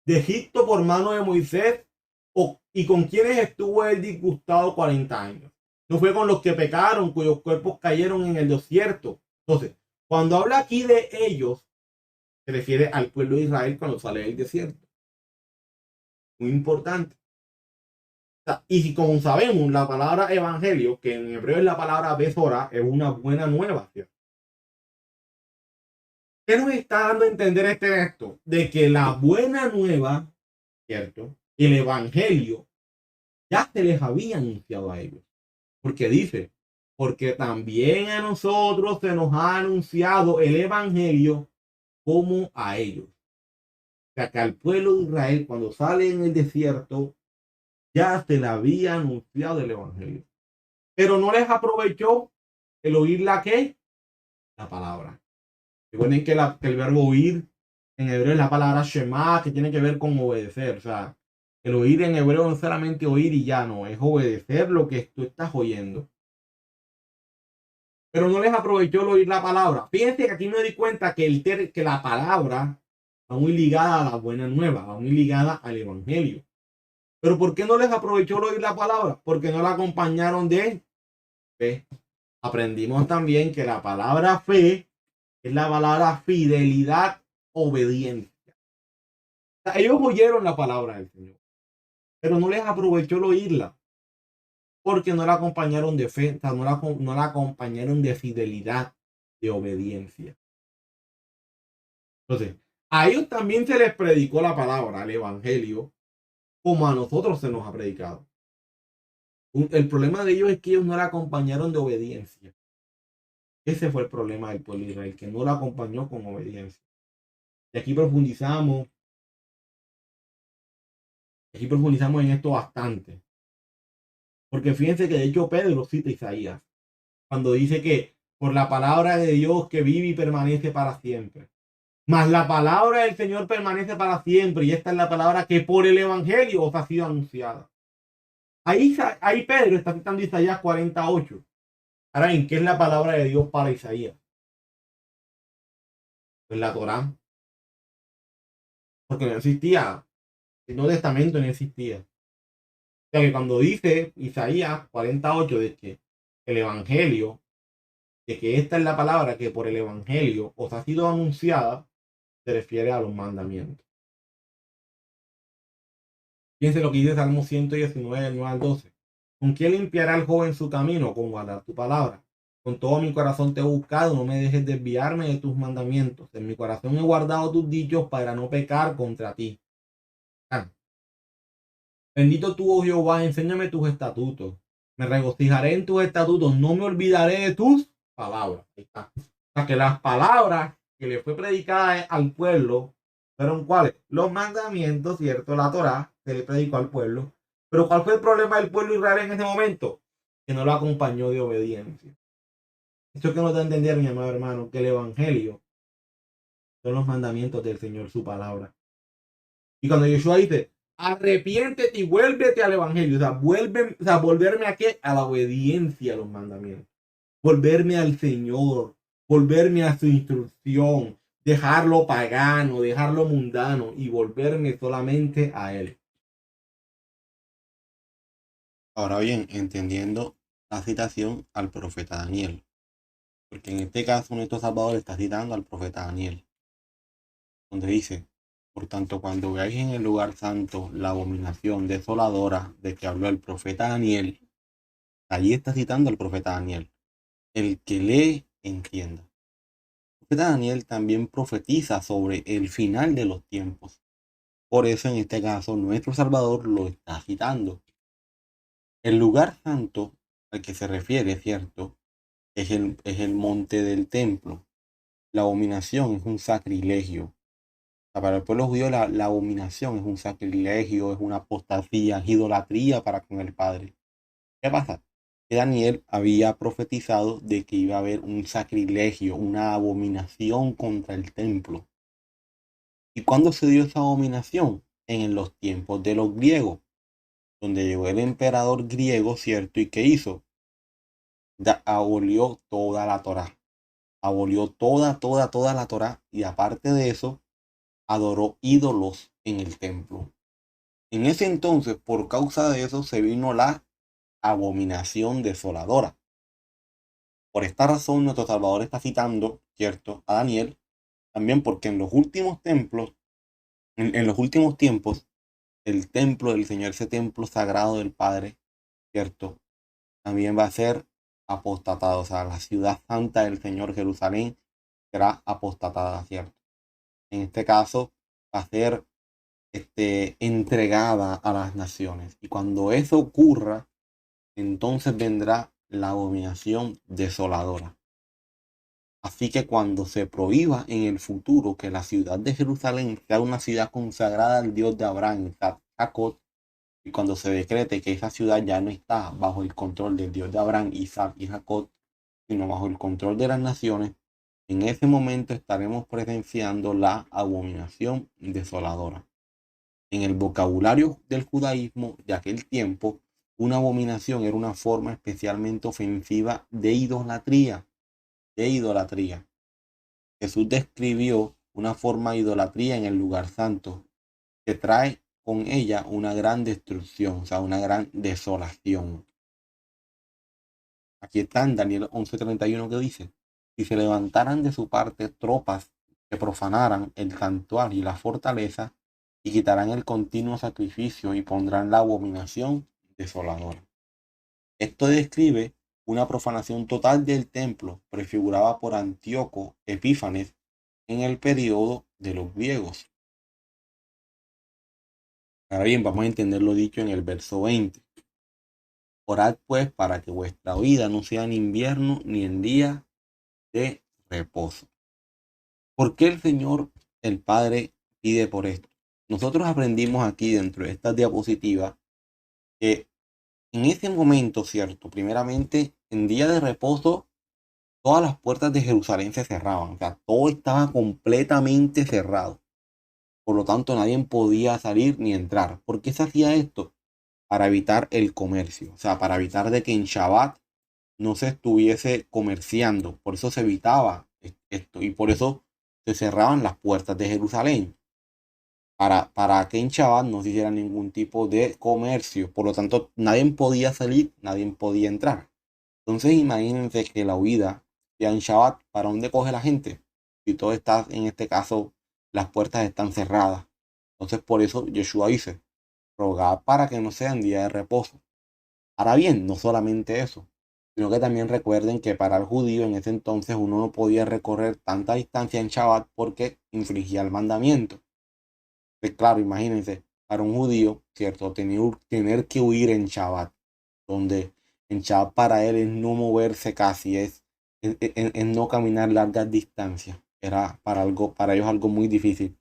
De Egipto por mano de Moisés y con quienes estuvo él disgustado 40 años. No fue con los que pecaron, cuyos cuerpos cayeron en el desierto. Entonces, cuando habla aquí de ellos, se refiere al pueblo de Israel cuando sale del desierto. Muy importante. Y si como sabemos, la palabra evangelio, que en hebreo es la palabra besora, es una buena nueva, ¿cierto? ¿Qué nos está dando a entender este texto? De que la buena nueva, ¿cierto? El evangelio ya se les había anunciado a ellos. Porque dice, porque también a nosotros se nos ha anunciado el evangelio como a ellos. O sea, que al pueblo de Israel, cuando sale en el desierto, ya se le había anunciado el evangelio. Pero no les aprovechó el oír la que, la palabra. Recuerden que el verbo oír en hebreo es la palabra shema, que tiene que ver con obedecer. O sea, el oír en hebreo no es solamente oír y ya no, es obedecer lo que tú estás oyendo. Pero no les aprovechó el oír la palabra. Fíjense que aquí me di cuenta que la palabra va muy ligada a la buena nueva, va muy ligada al evangelio. Pero ¿por qué no les aprovechó el oír la palabra? Porque no la acompañaron de fe. Aprendimos también que la palabra fe es la palabra fidelidad, obediencia. O sea, ellos oyeron la palabra del Señor, pero no les aprovechó el oírla, porque no la acompañaron de fe, o sea, no la acompañaron de fidelidad, de obediencia. Entonces, a ellos también se les predicó la palabra, el evangelio, como a nosotros se nos ha predicado. El problema de ellos es que ellos no la acompañaron de obediencia. Ese fue el problema del pueblo de Israel, que no la acompañó con obediencia. Y aquí profundizamos en esto bastante. Porque fíjense que de hecho Pedro cita a Isaías, cuando dice que por la palabra de Dios que vive y permanece para siempre. Mas la palabra del Señor permanece para siempre, y esta es la palabra que por el Evangelio os ha sido anunciada. Ahí Pedro está citando Isaías 48. Ahora bien, ¿qué es la palabra de Dios para Isaías? Pues la Torá, porque no existía, el Nuevo Testamento no existía. O sea que cuando dice Isaías 48 de que el Evangelio, de que esta es la palabra que por el Evangelio os ha sido anunciada, se refiere a los mandamientos. Fíjense lo que dice Salmo 119, del 9 al 12. ¿Con qué limpiará el joven su camino? Con guardar tu palabra. Con todo mi corazón te he buscado, no me dejes desviarme de tus mandamientos. En mi corazón he guardado tus dichos para no pecar contra ti. Ah. Bendito tú, oh Jehová, enséñame tus estatutos. Me regocijaré en tus estatutos, no me olvidaré de tus palabras. Ahí está. O sea, que las palabras que le fue predicada al pueblo fueron cuáles? Los mandamientos, ¿cierto? La Torá que le predicó al pueblo. Pero ¿cuál fue el problema del pueblo de Israel en ese momento? Que no lo acompañó de obediencia. Esto que no te entender, mi amado hermano, que el evangelio son los mandamientos del Señor, su palabra. Y cuando Yeshua dice, arrepiéntete y vuélvete al evangelio, o sea, volverme a qué? A la obediencia a los mandamientos. Volverme al Señor, volverme a su instrucción, dejarlo pagano, dejarlo mundano y volverme solamente a Él. Ahora bien, entendiendo la citación al profeta Daniel, porque en este caso nuestro Salvador está citando al profeta Daniel, donde dice, por tanto, cuando veáis en el lugar santo la abominación desoladora de que habló el profeta Daniel, allí está citando al profeta Daniel, el que lee entienda. El profeta Daniel también profetiza sobre el final de los tiempos. Por eso en este caso nuestro Salvador lo está citando. El lugar santo al que se refiere, ¿cierto? Es el monte del templo. La abominación es un sacrilegio. O sea, para el pueblo judío la abominación es un sacrilegio, es una apostasía, es idolatría para con el Padre. ¿Qué pasa? Que Daniel había profetizado de que iba a haber un sacrilegio, una abominación contra el templo. ¿Y cuándo se dio esa abominación? en los tiempos de los griegos, donde llegó el emperador griego, ¿cierto? ¿Y qué hizo? Abolió toda la Torá. Abolió toda la Torá, y aparte de eso, adoró ídolos en el templo. En ese entonces, por causa de eso, se vino la abominación desoladora. Por esta razón, nuestro Salvador está citando, ¿cierto?, a Daniel, también porque en los últimos templos, en los últimos tiempos, el templo del Señor, ese templo sagrado del Padre, ¿cierto?, también va a ser apostatado. O sea, la ciudad santa del Señor, Jerusalén, será apostatada, ¿cierto? En este caso, va a ser entregada a las naciones. Y cuando eso ocurra, entonces vendrá la abominación desoladora. Así que cuando se prohíba en el futuro que la ciudad de Jerusalén sea una ciudad consagrada al Dios de Abraham, Isaac, Jacob, y cuando se decrete que esa ciudad ya no está bajo el control del Dios de Abraham, Isaac y Jacob, sino bajo el control de las naciones, en ese momento estaremos presenciando la abominación desoladora. En el vocabulario del judaísmo de aquel tiempo, una abominación era una forma especialmente ofensiva de idolatría. Jesús describió una forma de idolatría en el lugar santo que trae con ella una gran destrucción, o sea, una gran desolación. Aquí está en Daniel 11:31 que dice: si se levantaran de su parte tropas que profanaran el santuario y la fortaleza, y quitarán el continuo sacrificio y pondrán la abominación desoladora. Esto describe una profanación total del templo, prefigurada por Antíoco Epífanes en el periodo de los griegos. Ahora bien, vamos a entender lo dicho en el verso 20. Orad pues para que vuestra vida no sea en invierno ni en día de reposo. ¿Por qué el Señor, el Padre, pide por esto? Nosotros aprendimos aquí dentro de estas diapositivas que en ese momento, cierto, primeramente en día de reposo, todas las puertas de Jerusalén se cerraban, o sea, todo estaba completamente cerrado. Por lo tanto, nadie podía salir ni entrar. ¿Por qué se hacía esto? Para evitar el comercio, o sea, para evitar de que en Shabbat no se estuviese comerciando. Por eso se evitaba esto y por eso se cerraban las puertas de Jerusalén. Para que en Shabbat no se hiciera ningún tipo de comercio. Por lo tanto, nadie podía salir, nadie podía entrar. Entonces, imagínense que la huida ya en Shabbat, ¿para dónde coge la gente? Si todo está, en este caso, las puertas están cerradas. Entonces, por eso Yeshua dice: rogad para que no sea en día de reposo. Ahora bien, no solamente eso, sino que también recuerden que para el judío en ese entonces uno no podía recorrer tanta distancia en Shabbat porque infringía el mandamiento. Pues claro, imagínense, para un judío, ¿cierto? Tener que huir en Shabbat, donde en Shabbat para él es no moverse casi, es no caminar largas distancias. Era para ellos algo muy difícil.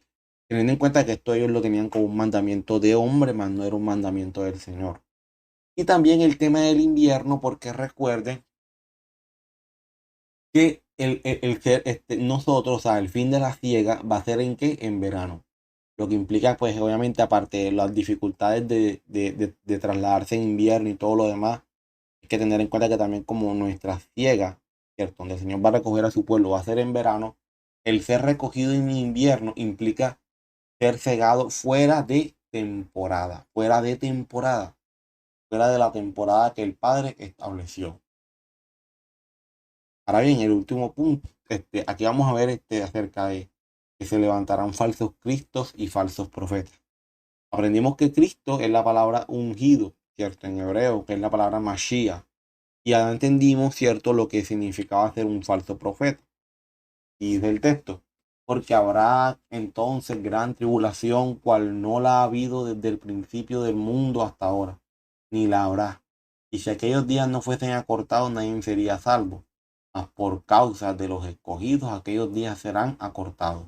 Teniendo en cuenta que esto ellos lo tenían como un mandamiento de hombre, más no era un mandamiento del Señor. Y también el tema del invierno, porque recuerden que el ser, nosotros, o sea, el fin de la siega va a ser ¿en qué? En verano. Lo que implica, pues, obviamente, aparte de las dificultades de trasladarse en invierno y todo lo demás, hay que tener en cuenta que también como nuestra siega, ¿cierto? Donde el Señor va a recoger a su pueblo, va a ser en verano. El ser recogido en invierno implica ser cegado fuera de la temporada que el Padre estableció. Ahora bien, el último punto, aquí vamos a ver acerca de que se levantarán falsos cristos y falsos profetas. Aprendimos que Cristo es la palabra ungido, ¿cierto? En hebreo, que es la palabra Mashiach. Y ya entendimos, ¿cierto?, lo que significaba ser un falso profeta. Y dice el texto: porque habrá entonces gran tribulación, cual no la ha habido desde el principio del mundo hasta ahora, ni la habrá. Y si aquellos días no fuesen acortados, nadie sería salvo. Mas por causa de los escogidos, aquellos días serán acortados.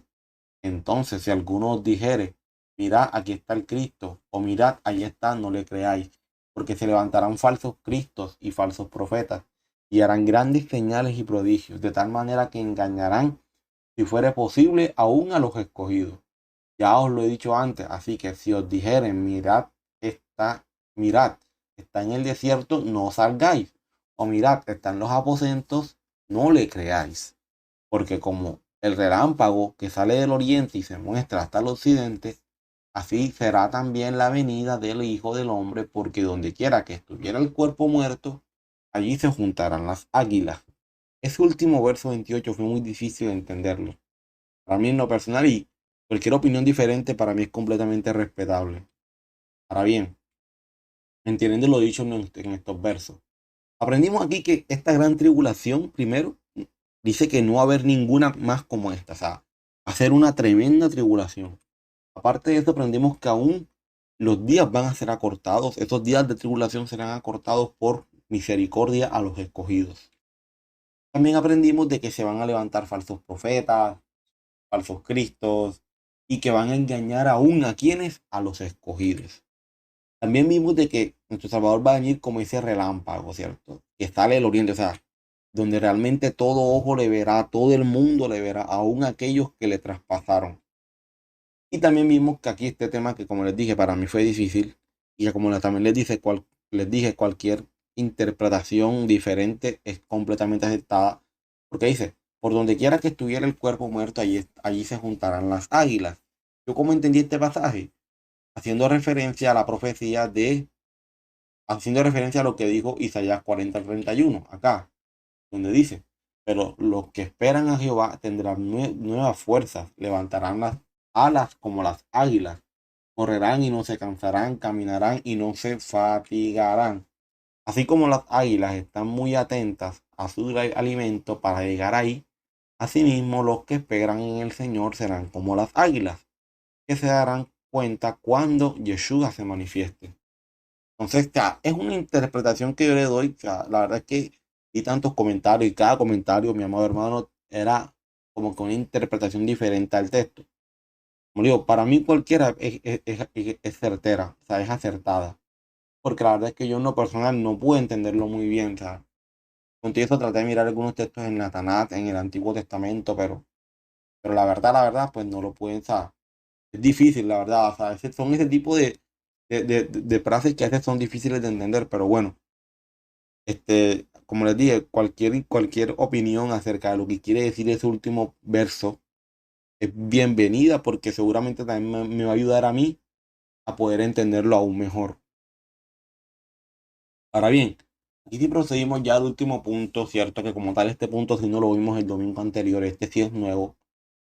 Entonces, si alguno os dijere: mirad, aquí está el Cristo, o mirad, allí está, no le creáis, porque se levantarán falsos cristos y falsos profetas, y harán grandes señales y prodigios, de tal manera que engañarán, si fuere posible, aún a los escogidos. Ya os lo he dicho antes, así que si os dijeren, mirad, está en el desierto, no salgáis. O mirad, está en los aposentos, no le creáis. Porque como el relámpago que sale del oriente y se muestra hasta el occidente, así será también la venida del Hijo del Hombre, porque donde quiera que estuviera el cuerpo muerto, allí se juntarán las águilas. Ese último verso 28 fue muy difícil de entenderlo. Para mí en lo personal y cualquier opinión diferente para mí es completamente respetable. Ahora bien, entiendo lo dicho en estos versos. Aprendimos aquí que esta gran tribulación, primero, dice que no va a haber ninguna más como esta. O sea, va a ser una tremenda tribulación. Aparte de eso, aprendimos que aún los días van a ser acortados. Esos días de tribulación serán acortados por misericordia a los escogidos. También aprendimos de que se van a levantar falsos profetas, falsos cristos, y que van a engañar aún a quienes, a los escogidos. También vimos de que nuestro Salvador va a venir como ese relámpago, ¿cierto? Que sale del oriente, o sea, donde realmente todo ojo le verá, todo el mundo le verá, aún aquellos que le traspasaron. Y también vimos que aquí este tema que, como les dije, para mí fue difícil, y que como también les dije, cualquier interpretación diferente es completamente aceptada, porque dice, por donde quiera que estuviera el cuerpo muerto, allí se juntarán las águilas. Yo como entendí este pasaje, haciendo referencia a la profecía haciendo referencia a lo que dijo Isaías 40:31, acá, donde dice, pero los que esperan a Jehová tendrán nuevas fuerzas, levantarán las alas como las águilas, correrán y no se cansarán, caminarán y no se fatigarán. Así como las águilas están muy atentas a su alimento para llegar ahí, asimismo los que esperan en el Señor serán como las águilas, que se darán cuenta cuando Yeshua se manifieste. Entonces, es una interpretación que yo le doy. La verdad es que di tantos comentarios y cada comentario, mi amado hermano, era como que una interpretación diferente al texto. Como digo, para mí cualquiera es certera, o sea, es acertada. Porque la verdad es que yo en lo personal no puedo entenderlo muy bien. O sea, contigo eso traté de mirar algunos textos en la Tanat, en el Antiguo Testamento, pero la verdad, pues no lo pueden, o sea, es difícil, la verdad. O sea, son ese tipo de frases que a veces son difíciles de entender, pero bueno. Como les dije, cualquier opinión acerca de lo que quiere decir ese último verso es bienvenida porque seguramente también me va a ayudar a mí a poder entenderlo aún mejor. Ahora bien, aquí sí procedimos ya al último punto, cierto que como tal este punto si no lo vimos el domingo anterior, este sí es nuevo.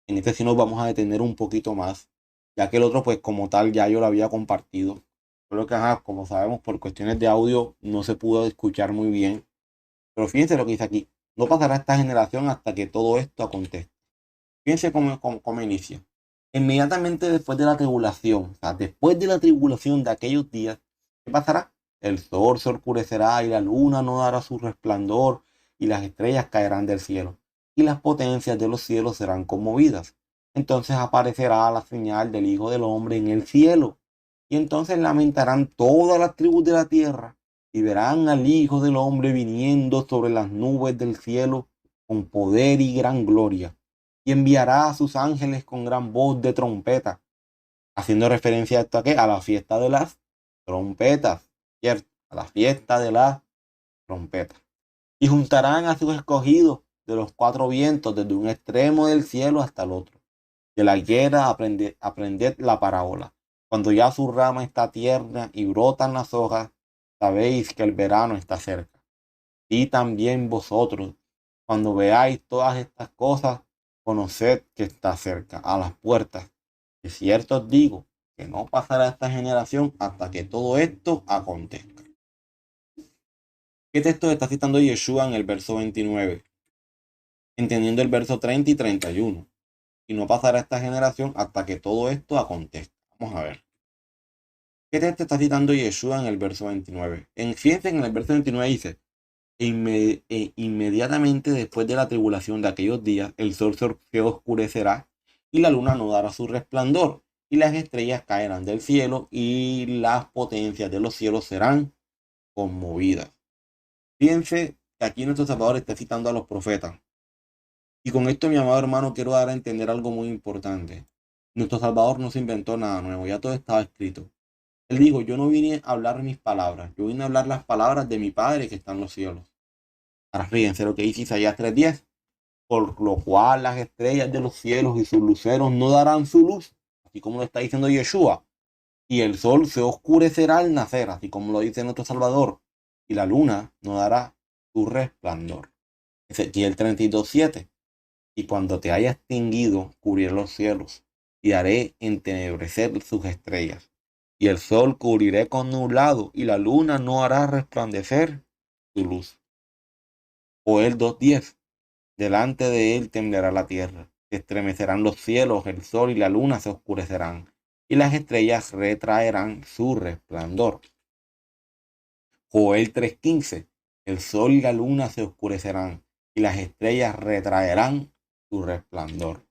En este sí nos vamos a detener un poquito más, ya que el otro pues como tal ya yo lo había compartido. Solo que ajá, como sabemos por cuestiones de audio no se pudo escuchar muy bien. Pero fíjense lo que dice aquí. No pasará esta generación hasta que todo esto acontezca. Fíjense cómo inicia. Inmediatamente después de la tribulación, o sea, después de la tribulación de aquellos días, ¿qué pasará? El sol se oscurecerá y la luna no dará su resplandor y las estrellas caerán del cielo y las potencias de los cielos serán conmovidas. Entonces aparecerá la señal del Hijo del Hombre en el cielo y entonces lamentarán todas las tribus de la tierra y verán al Hijo del Hombre viniendo sobre las nubes del cielo con poder y gran gloria y enviará a sus ángeles con gran voz de trompeta, haciendo referencia a esto a qué? A la fiesta de las trompetas, ¿cierto? A la fiesta de las trompetas. Y juntarán a sus escogidos de los cuatro vientos, desde un extremo del cielo hasta el otro. De la higuera aprended la parábola. Cuando ya su rama está tierna y brotan las hojas, sabéis que el verano está cerca. Y también vosotros, cuando veáis todas estas cosas, conoced que está cerca, a las puertas. De cierto os digo que no pasará esta generación hasta que todo esto acontezca. ¿Qué texto está citando Yeshua en el verso 29? Entendiendo el verso 30 y 31. Y no pasará esta generación hasta que todo esto acontezca. Vamos a ver. ¿Qué texto está citando Yeshua en el verso 29? Fíjense en el verso 29 dice, inmediatamente después de la tribulación de aquellos días, el sol se oscurecerá y la luna no dará su resplandor, y las estrellas caerán del cielo y las potencias de los cielos serán conmovidas. Fíjense que aquí nuestro Salvador está citando a los profetas. Y con esto, mi amado hermano, quiero dar a entender algo muy importante. Nuestro Salvador no se inventó nada nuevo, ya todo estaba escrito. Él dijo, yo no vine a hablar mis palabras, yo vine a hablar las palabras de mi Padre que está en los cielos. Ahora fíjense lo que dice Isaías 3:10. Por lo cual las estrellas de los cielos y sus luceros no darán su luz, así como lo está diciendo Yeshua. Y el sol se oscurecerá al nacer, así como lo dice nuestro Salvador. Y la luna no dará su resplandor. Ezequiel 32:7. Y cuando te haya extinguido, cubriré los cielos, y haré entenebrecer sus estrellas. Y el sol cubriré con nublado, y la luna no hará resplandecer su luz. Joel 2:10. Delante de él temblará la tierra, se estremecerán los cielos, el sol y la luna se oscurecerán, y las estrellas retraerán su resplandor. Joel 3:15. El sol y la luna se oscurecerán, y las estrellas retraerán su resplandor.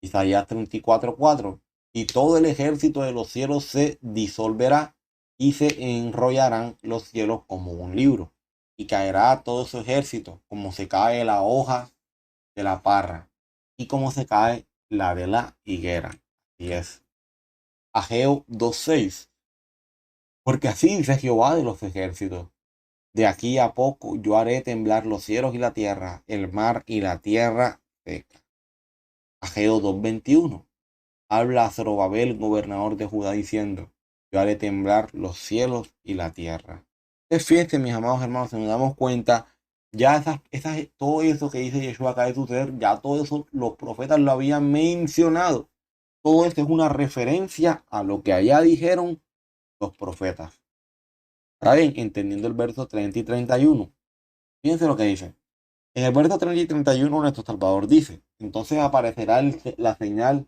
Isaías 34:4. Y todo el ejército de los cielos se disolverá, y se enrollarán los cielos como un libro, y caerá todo su ejército, como se cae la hoja de la parra, y como se cae la de la higuera. Y es Ageo 2:6. Porque así dice Jehová de los ejércitos: de aquí a poco yo haré temblar los cielos y la tierra, el mar y la tierra seca. Ageo 2:21. Habla a Zorobabel, gobernador de Judá, diciendo: yo haré temblar los cielos y la tierra. Entonces, fíjense, mis amados hermanos, si nos damos cuenta, ya todo eso que dice Yeshua acá de suceder, ya todo eso los profetas lo habían mencionado. Todo esto es una referencia a lo que allá dijeron los profetas. Ahora bien, entendiendo el verso 30 y 31, fíjense lo que dice. En el verso 30 y 31 nuestro Salvador dice: entonces aparecerá la señal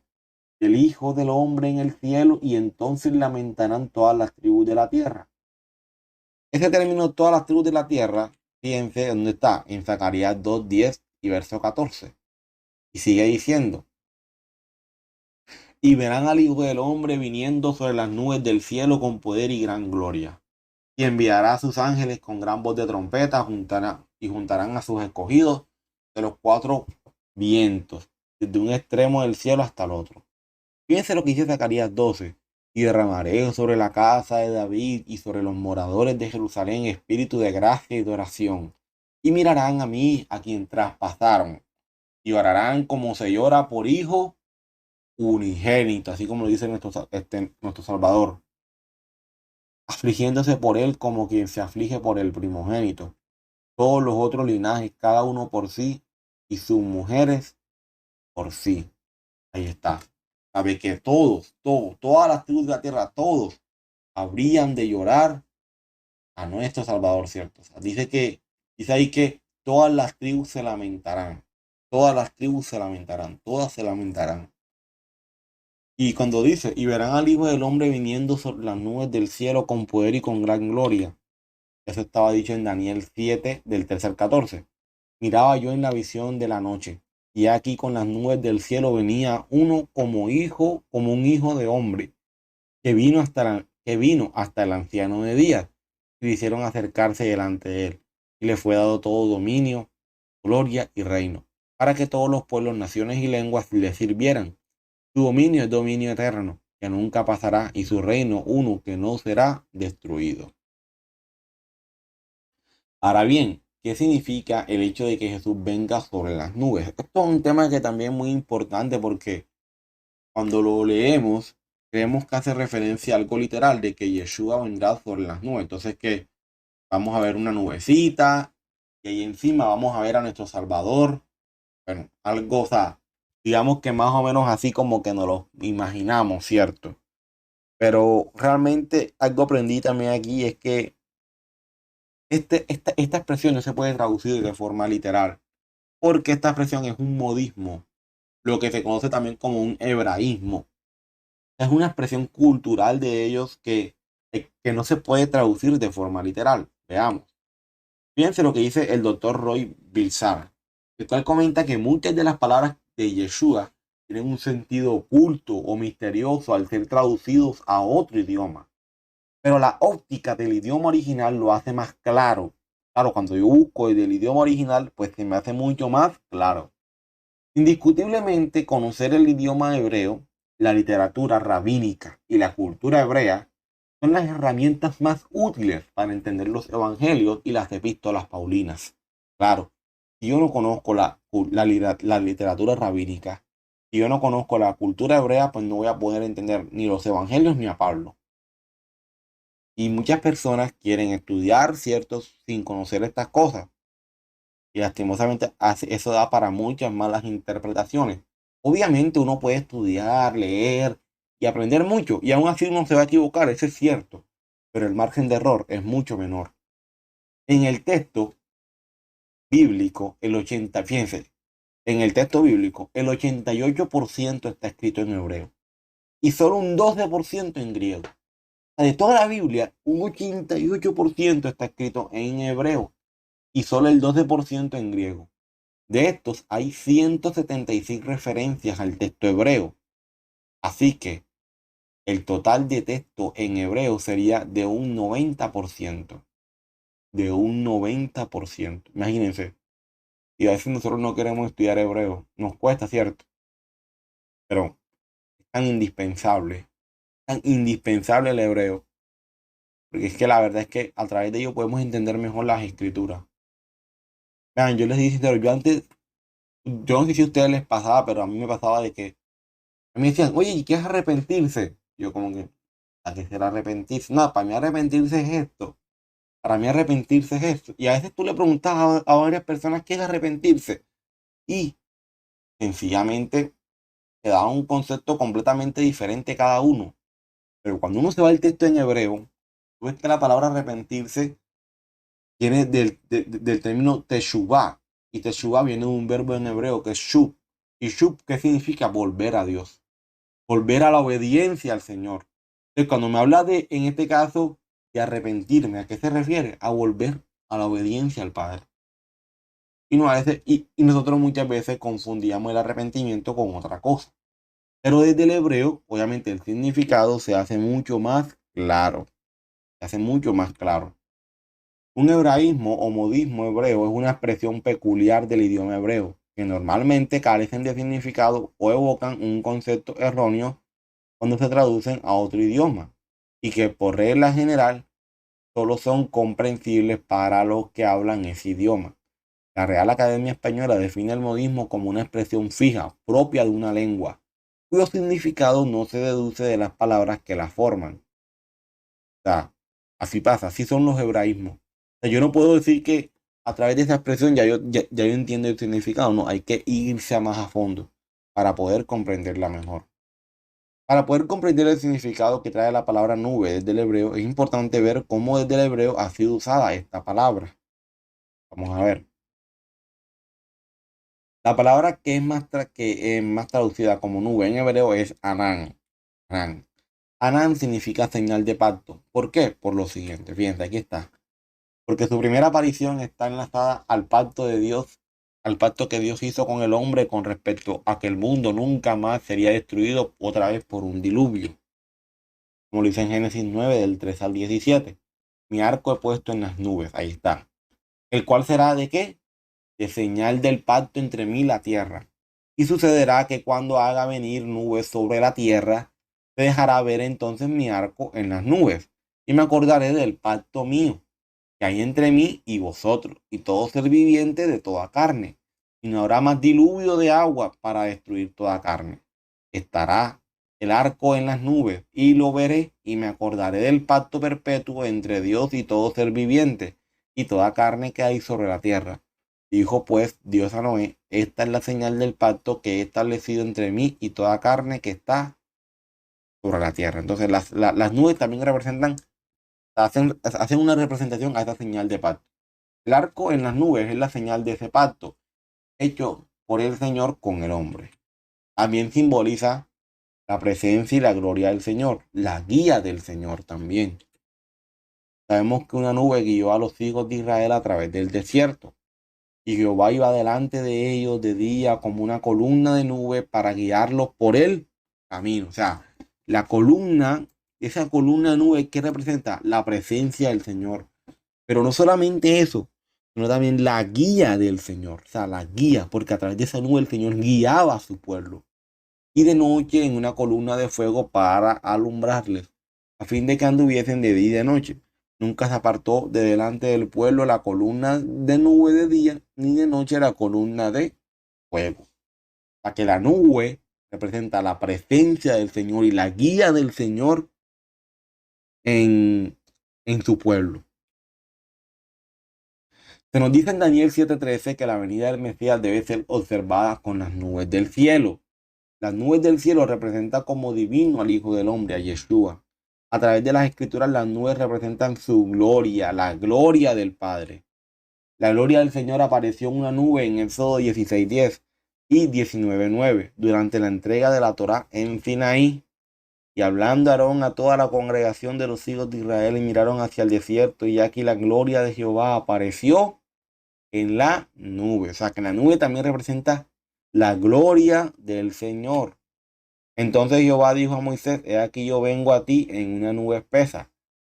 del Hijo del Hombre en el cielo, y entonces lamentarán todas las tribus de la tierra. Ese término, todas las tribus de la tierra, fíjense dónde está, en Zacarías 2:10 y verso 14. Y sigue diciendo: y verán al Hijo del Hombre viniendo sobre las nubes del cielo con poder y gran gloria. Y enviará a sus ángeles con gran voz de trompeta, juntarán a sus escogidos de los cuatro vientos, desde un extremo del cielo hasta el otro. Fíjense lo que dice Zacarías 12. Y derramaré sobre la casa de David y sobre los moradores de Jerusalén espíritu de gracia y de oración. Y mirarán a mí, a quien traspasaron, y orarán como se llora por hijo unigénito, así como lo dice nuestro Salvador, afligiéndose por él como quien se aflige por el primogénito. Todos los otros linajes, cada uno por sí, y sus mujeres por sí. Ahí está. Sabe que todas las tribus de la tierra, todos habrían de llorar a nuestro Salvador, ¿cierto? O sea, dice ahí que todas las tribus se lamentarán. Todas las tribus se lamentarán. Todas se lamentarán. Y cuando dice: y verán al Hijo del Hombre viniendo sobre las nubes del cielo con poder y con gran gloria. Eso estaba dicho en Daniel 7, del 3 al 14. Miraba yo en la visión de la noche, y aquí con las nubes del cielo venía uno como un hijo de hombre, que vino hasta el anciano de días, y le hicieron acercarse delante de él, y le fue dado todo dominio, gloria y reino, para que todos los pueblos, naciones y lenguas le sirvieran. Su dominio es dominio eterno, que nunca pasará, y su reino uno que no será destruido. Ahora bien, ¿qué significa el hecho de que Jesús venga sobre las nubes? Esto es un tema que también es muy importante, porque cuando lo leemos, creemos que hace referencia a algo literal, de que Yeshua vendrá sobre las nubes. Entonces, que vamos a ver una nubecita, y ahí encima vamos a ver a nuestro Salvador. Bueno, algo, o sea, digamos que más o menos así como que nos lo imaginamos, ¿cierto? Pero realmente algo aprendí también aquí es que esta expresión no se puede traducir de forma literal, porque esta expresión es un modismo, lo que se conoce también como un hebraísmo. Es una expresión cultural de ellos que no se puede traducir de forma literal. Veamos. Fíjense lo que dice el doctor Roy Bilzar, el cual comenta que muchas de las palabras de Yeshua tienen un sentido oculto o misterioso al ser traducidos a otro idioma. Pero la óptica del idioma original lo hace más claro. Claro, cuando yo busco el del idioma original, pues se me hace mucho más claro. Indiscutiblemente, conocer el idioma hebreo la literatura rabínica y la cultura hebrea son las herramientas más útiles para entender los evangelios y las epístolas paulinas. Claro, si yo no conozco la literatura rabínica, si yo no conozco la cultura hebrea, pues no voy a poder entender ni los evangelios ni a Pablo. Y muchas personas quieren estudiar ciertos sin conocer estas cosas. Y lastimosamente eso da para muchas malas interpretaciones. Obviamente uno puede estudiar, leer y aprender mucho, y aún así uno se va a equivocar, eso es cierto, pero el margen de error es mucho menor. En el texto bíblico, fíjense, en el texto bíblico, el 88% está escrito en hebreo y solo un 12% en griego. De toda la Biblia, un 88% está escrito en hebreo y solo el 12% en griego. De estos hay 176 referencias al texto hebreo. Así que el total de texto en hebreo sería de un 90%. De un 90%. Imagínense. Y a veces nosotros no queremos estudiar hebreo. Nos cuesta, ¿cierto? Pero es tan indispensable el hebreo. Porque es que la verdad es que a través de ello podemos entender mejor las escrituras. Vean, yo les dije sincero, yo no sé si a ustedes les pasaba, pero a mí me pasaba de que a mí me decían, oye, ¿y qué es arrepentirse? Yo como que, ¿a qué será arrepentirse? No, para mí arrepentirse es esto. Para mí arrepentirse es esto. Y a veces tú le preguntas a varias personas qué es arrepentirse. Y sencillamente te da un concepto completamente diferente cada uno. Pero cuando uno se va al texto en hebreo, tú ves que la palabra arrepentirse viene del término teshuvah. Y teshuvah viene de un verbo en hebreo que es shub. Y shub, ¿qué significa? Volver a Dios. Volver a la obediencia al Señor. Entonces, cuando me habla de, en este caso, de arrepentirme, ¿a qué se refiere? A volver a la obediencia al Padre. Y, no a veces, y nosotros muchas veces confundíamos el arrepentimiento con otra cosa. Pero desde el hebreo, obviamente el significado se hace mucho más claro. Se hace mucho más claro. Un hebraísmo o modismo hebreo es una expresión peculiar del idioma hebreo, que normalmente carecen de significado o evocan un concepto erróneo cuando se traducen a otro idioma, y que por regla general solo son comprensibles para los que hablan ese idioma. La Real Academia Española define el modismo como una expresión fija, propia de una lengua, cuyo significado no se deduce de las palabras que la forman. O sea, así pasa, así son los hebraísmos. O sea, yo no puedo decir que a través de esa expresión ya yo entiendo el significado, no, hay que irse más a fondo para poder comprenderla mejor. Para poder comprender el significado que trae la palabra nube desde el hebreo, es importante ver cómo desde el hebreo ha sido usada esta palabra. Vamos a ver. La palabra que es más traducida como nube en hebreo es Anán. Anán. Anán significa señal de pacto. ¿Por qué? Por lo siguiente. Fíjense, aquí está. Porque su primera aparición está enlazada al pacto de Dios, al pacto que Dios hizo con el hombre con respecto a que el mundo nunca más sería destruido otra vez por un diluvio. Como lo dice en Génesis 9, del 3 al 17. Mi arco he puesto en las nubes, ahí está. ¿El cual será de qué? De señal del pacto entre mí y la tierra. Y sucederá que cuando haga venir nubes sobre la tierra, se dejará ver entonces mi arco en las nubes. Y me acordaré del pacto mío, que hay entre mí y vosotros, y todo ser viviente de toda carne. Y no habrá más diluvio de agua para destruir toda carne. Estará el arco en las nubes, y lo veré, y me acordaré del pacto perpetuo entre Dios y todo ser viviente, y toda carne que hay sobre la tierra. Dijo pues Dios a Noé, esta es la señal del pacto que he establecido entre mí y toda carne que está sobre la tierra. Entonces las nubes también hacen una representación a esta señal de pacto. El arco en las nubes es la señal de ese pacto hecho por el Señor con el hombre. También simboliza la presencia y la gloria del Señor, la guía del Señor también. Sabemos que una nube guió a los hijos de Israel a través del desierto, y Jehová iba delante de ellos de día como una columna de nube para guiarlos por el camino. O sea, la columna, esa columna de nube que representa la presencia del Señor. Pero no solamente eso, sino también la guía del Señor. O sea, la guía, porque a través de esa nube el Señor guiaba a su pueblo. y de noche en una columna de fuego para alumbrarles, a fin de que anduviesen de día y de noche. Nunca se apartó de delante del pueblo la columna de nube de día, ni de noche la columna de fuego. Para que la nube representa la presencia del Señor y la guía del Señor en, en su pueblo. Se nos dice en Daniel 7:13 que la venida del Mesías debe ser observada con las nubes del cielo. Las nubes del cielo representan como divino al Hijo del Hombre, a Yeshua. A través de las escrituras, las nubes representan su gloria, la gloria del Padre. La gloria del Señor apareció en una nube en Éxodo 16:10 y 19:9 durante la entrega de la Torá en Sinaí. Y hablando Aarón a toda la congregación de los hijos de Israel y miraron hacia el desierto, y aquí la gloria de Jehová apareció en la nube. O sea, que la nube también representa la gloria del Señor. Entonces Jehová dijo a Moisés: he aquí yo vengo a ti en una nube espesa,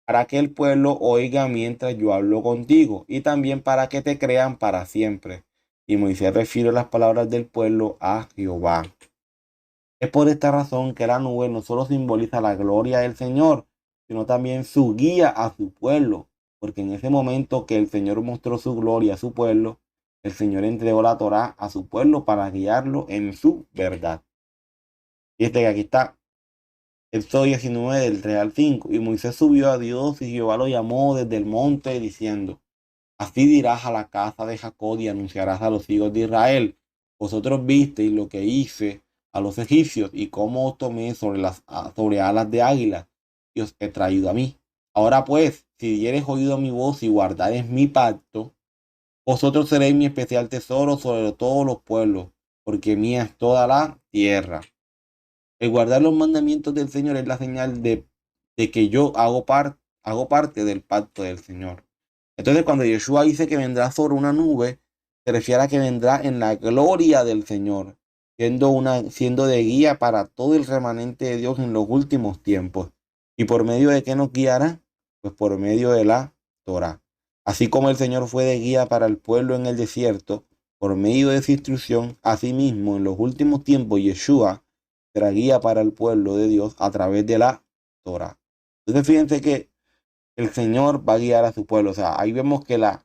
para que el pueblo oiga mientras yo hablo contigo, y también para que te crean para siempre. Y Moisés refirió las palabras del pueblo a Jehová. Es por esta razón que la nube no solo simboliza la gloria del Señor, sino también su guía a su pueblo, porque en ese momento que el Señor mostró su gloria a su pueblo, el Señor entregó la Torá a su pueblo para guiarlo en su verdad. Y que aquí está Éxodo 19 del 3 al 5. Y Moisés subió a Dios y Jehová lo llamó desde el monte diciendo: así dirás a la casa de Jacob y anunciarás a los hijos de Israel: vosotros visteis lo que hice a los egipcios y cómo os tomé sobre alas de águila y os he traído a mí. Ahora pues, si diereis oído a mi voz y guardareis mi pacto, vosotros seréis mi especial tesoro sobre todos los pueblos, porque mía es toda la tierra. El guardar los mandamientos del Señor es la señal de que yo hago parte del pacto del Señor. Entonces, cuando Yeshua dice que vendrá sobre una nube, se refiere a que vendrá en la gloria del Señor, siendo de guía para todo el remanente de Dios en los últimos tiempos. ¿Y por medio de qué nos guiará? Pues por medio de la Torah. Así como el Señor fue de guía para el pueblo en el desierto, por medio de su instrucción, asimismo en los últimos tiempos Yeshua será guía para el pueblo de Dios a través de la Torah. Entonces, fíjense que el Señor va a guiar a su pueblo. O sea, ahí vemos que la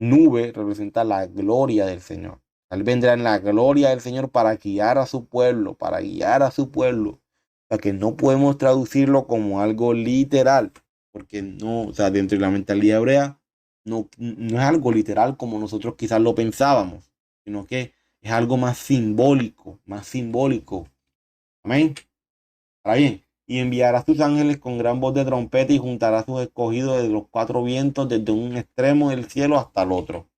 nube representa la gloria del Señor. Él vendrá en la gloria del Señor para guiar a su pueblo, para guiar a su pueblo. O sea, que no podemos traducirlo como algo literal, porque no, o sea, dentro de la mentalidad hebrea, no es algo literal como nosotros quizás lo pensábamos, sino que es algo más simbólico, más simbólico. Amén. Ahora bien, y enviará a sus ángeles con gran voz de trompeta y juntará a sus escogidos de los cuatro vientos desde un extremo del cielo hasta el otro.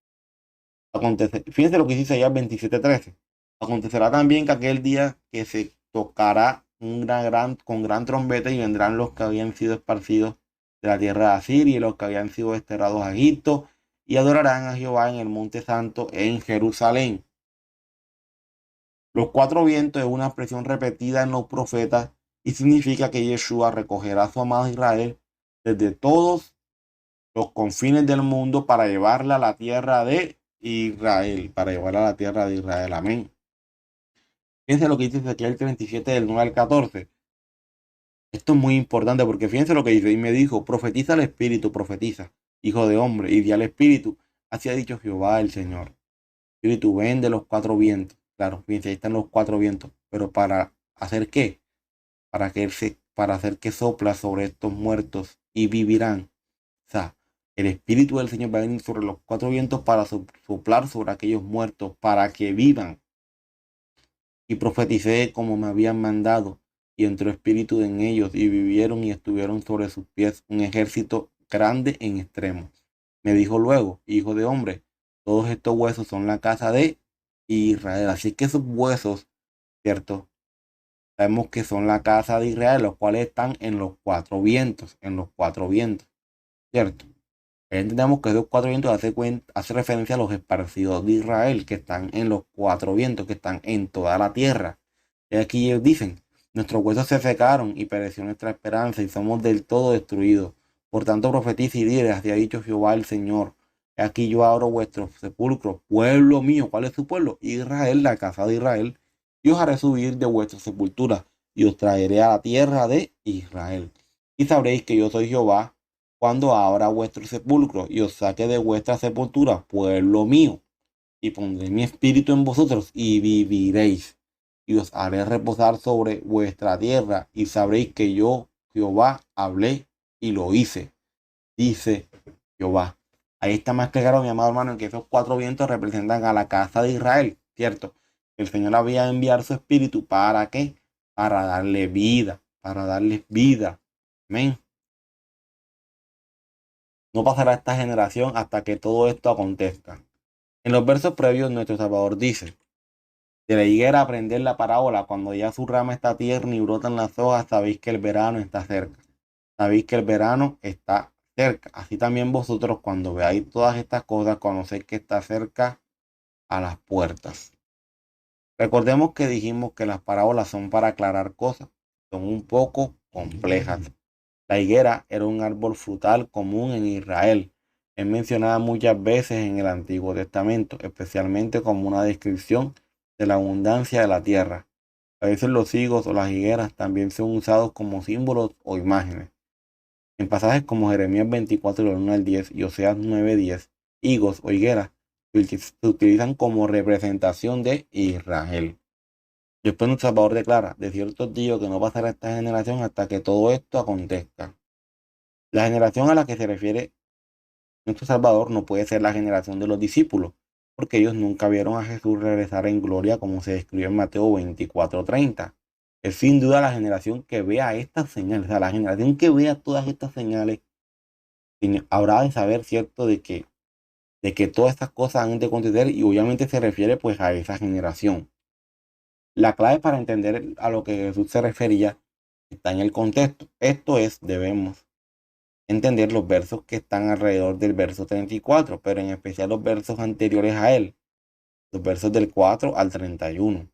Fíjense lo que dice allá 27:13. Acontecerá también que aquel día que se tocará con gran trompeta y vendrán los que habían sido esparcidos de la tierra de Asiria y los que habían sido desterrados a Egipto y adorarán a Jehová en el monte santo en Jerusalén. Los cuatro vientos es una expresión repetida en los profetas y significa que Yeshua recogerá a su amado Israel desde todos los confines del mundo para llevarla a la tierra de Israel, para llevarla a la tierra de Israel. Amén. Fíjense lo que dice Ezequiel 37 del 9 al 14. Esto es muy importante porque fíjense lo que dice. Y me dijo: profetiza al Espíritu, profetiza, hijo de hombre, y di al Espíritu: así ha dicho Jehová el Señor. Espíritu, ven de los cuatro vientos. Claro, fíjense, ahí están los cuatro vientos. Pero ¿para hacer qué? Para hacer que sopla sobre estos muertos y vivirán. O sea, el Espíritu del Señor va a venir sobre los cuatro vientos para soplar sobre aquellos muertos, para que vivan. Y profeticé como me habían mandado, y entró espíritu en ellos, y vivieron y estuvieron sobre sus pies un ejército grande en extremo. Me dijo luego: hijo de hombre, todos estos huesos son la casa de Israel. Así que esos huesos, ¿cierto? Sabemos que son la casa de Israel, los cuales están en los cuatro vientos, ¿cierto? Entendemos que esos cuatro vientos hace referencia a los esparcidos de Israel, que están en los cuatro vientos, que están en toda la tierra. Y aquí ellos dicen: nuestros huesos se secaron y pereció nuestra esperanza y somos del todo destruidos. Por tanto profetiza y dile: así ha dicho Jehová el Señor: aquí yo abro vuestros sepulcros, pueblo mío. ¿Cuál es su pueblo? Israel, la casa de Israel. y os haré subir de vuestras sepulturas, y os traeré a la tierra de Israel. Y sabréis que yo soy Jehová, cuando abra vuestro sepulcro, y os saque de vuestra sepultura, pueblo mío, y pondré mi espíritu en vosotros, y viviréis, y os haré reposar sobre vuestra tierra, y sabréis que yo, Jehová, hablé y lo hice, dice Jehová. Ahí está más claro, mi amado hermano, en que esos 4 vientos representan a la casa de Israel, ¿cierto? El Señor había enviado su espíritu, ¿para qué? Para darle vida, para darles vida. Amén. No pasará esta generación hasta que todo esto acontezca. En los versos previos, nuestro Salvador dice: de la higuera aprended la parábola, cuando ya su rama está tierna y brotan las hojas, sabéis que el verano está cerca. Sabéis que el verano está cerca. Así también vosotros, cuando veáis todas estas cosas, conocéis que está cerca a las puertas. Recordemos que dijimos que las parábolas son para aclarar cosas, son un poco complejas. La higuera era un árbol frutal común en Israel. Es mencionada muchas veces en el Antiguo Testamento, especialmente como una descripción de la abundancia de la tierra. A veces los higos o las higueras también son usados como símbolos o imágenes. En pasajes como Jeremías 24, del 1 al 10 y Oseas 9:10, higos o higueras se utilizan como representación de Israel. Después nuestro Salvador declara: de cierto os digo que no pasará esta generación hasta que todo esto acontezca. La generación a la que se refiere nuestro Salvador no puede ser la generación de los discípulos, porque ellos nunca vieron a Jesús regresar en gloria como se describe en Mateo 24:30. Es sin duda la generación que vea estas señales, o sea, la generación que vea todas estas señales, habrá de saber, cierto, de que todas estas cosas han de acontecer, y obviamente se refiere pues a esa generación. La clave para entender a lo que Jesús se refería está en el contexto. Esto es, debemos entender los versos que están alrededor del verso 34, pero en especial los versos anteriores a él, los versos del 4 al 31.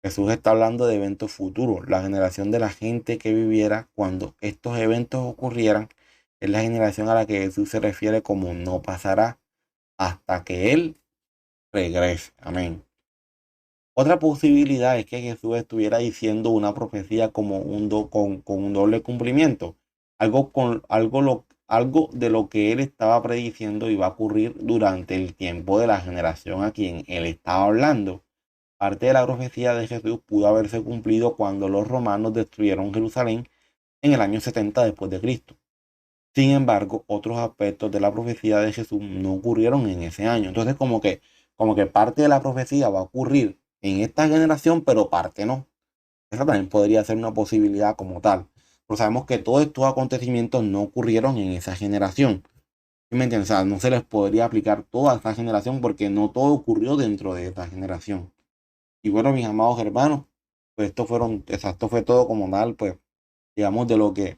Jesús está hablando de eventos futuros. La generación de la gente que viviera cuando estos eventos ocurrieran es la generación a la que Jesús se refiere como no pasará hasta que Él regrese. Amén. Otra posibilidad es que Jesús estuviera diciendo una profecía como con un doble cumplimiento. Algo de lo que él estaba prediciendo iba a ocurrir durante el tiempo de la generación a quien él estaba hablando. Parte de la profecía de Jesús pudo haberse cumplido cuando los romanos destruyeron Jerusalén en el año 70 después de Cristo. Sin embargo, otros aspectos de la profecía de Jesús no ocurrieron en ese año. Entonces, como que parte de la profecía va a ocurrir en esta generación, pero parte no. Esa también podría ser una posibilidad como tal. Pero sabemos que todos estos acontecimientos no ocurrieron en esa generación. ¿Sí me entiendes? O sea, no se les podría aplicar toda esta generación porque no todo ocurrió dentro de esta generación. Y bueno, mis amados hermanos, pues esto fue todo como tal, pues, digamos, de lo que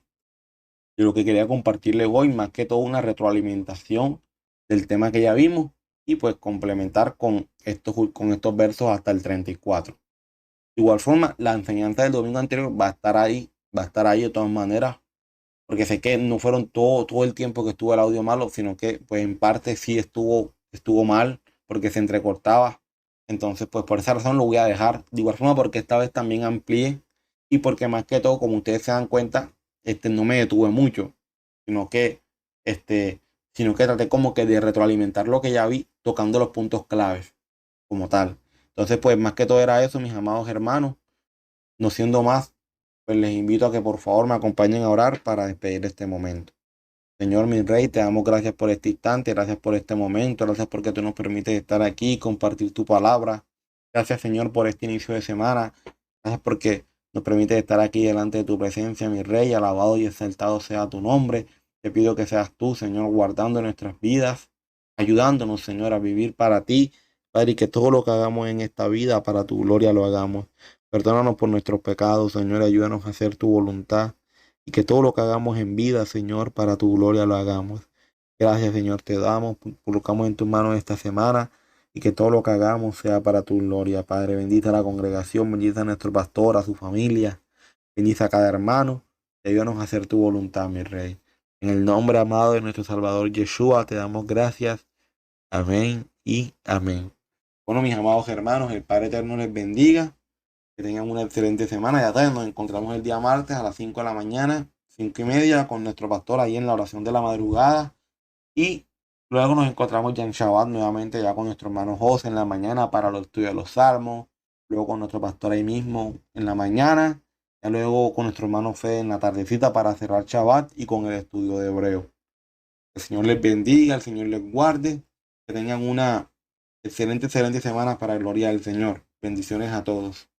quería compartirles hoy, más que todo una retroalimentación del tema que ya vimos, y pues complementar con estos versos hasta el 34. De igual forma, la enseñanza del domingo anterior va a estar ahí de todas maneras, porque sé que no fueron todo el tiempo que estuvo el audio malo, sino que pues en parte sí estuvo mal, porque se entrecortaba. Entonces, pues por esa razón lo voy a dejar. De igual forma, porque esta vez también amplié, y porque más que todo, como ustedes se dan cuenta, no me detuve mucho, sino que, sino que traté como que de retroalimentar lo que ya vi, tocando los puntos claves como tal. Entonces, pues más que todo era eso, mis amados hermanos. No siendo más, pues les invito a que por favor me acompañen a orar para despedir este momento. Señor, mi Rey, te damos gracias por este instante, gracias por este momento, gracias porque tú nos permites estar aquí y compartir tu palabra. Gracias, Señor, por este inicio de semana. Gracias porque nos permites estar aquí delante de tu presencia, mi Rey. Alabado y exaltado sea tu nombre. Te pido que seas tú, Señor, guardando nuestras vidas, ayudándonos, Señor, a vivir para ti, Padre, y que todo lo que hagamos en esta vida para tu gloria lo hagamos. Perdónanos por nuestros pecados, Señor, ayúdanos a hacer tu voluntad, y que todo lo que hagamos en vida, Señor, para tu gloria lo hagamos. Gracias, Señor, te damos, colocamos en tus manos esta semana, y que todo lo que hagamos sea para tu gloria, Padre. Bendita la congregación, bendita a nuestro pastor, a su familia, bendice a cada hermano, y ayúdanos a hacer tu voluntad, mi Rey. En el nombre amado de nuestro Salvador Yeshua, te damos gracias. Amén y amén. Bueno, mis amados hermanos, el Padre Eterno les bendiga. Que tengan una excelente semana. Ya saben, nos encontramos el día martes a las 5 de la mañana, 5:30, con nuestro pastor ahí en la oración de la madrugada. Y luego nos encontramos ya en Shabbat nuevamente, ya con nuestro hermano José en la mañana para los estudios de los salmos. Luego con nuestro pastor ahí mismo en la mañana. Ya luego con nuestro hermano Fede en la tardecita para cerrar Shabbat y con el estudio de Hebreo. El Señor les bendiga, el Señor les guarde. Que tengan una excelente semana para gloria del Señor. Bendiciones a todos.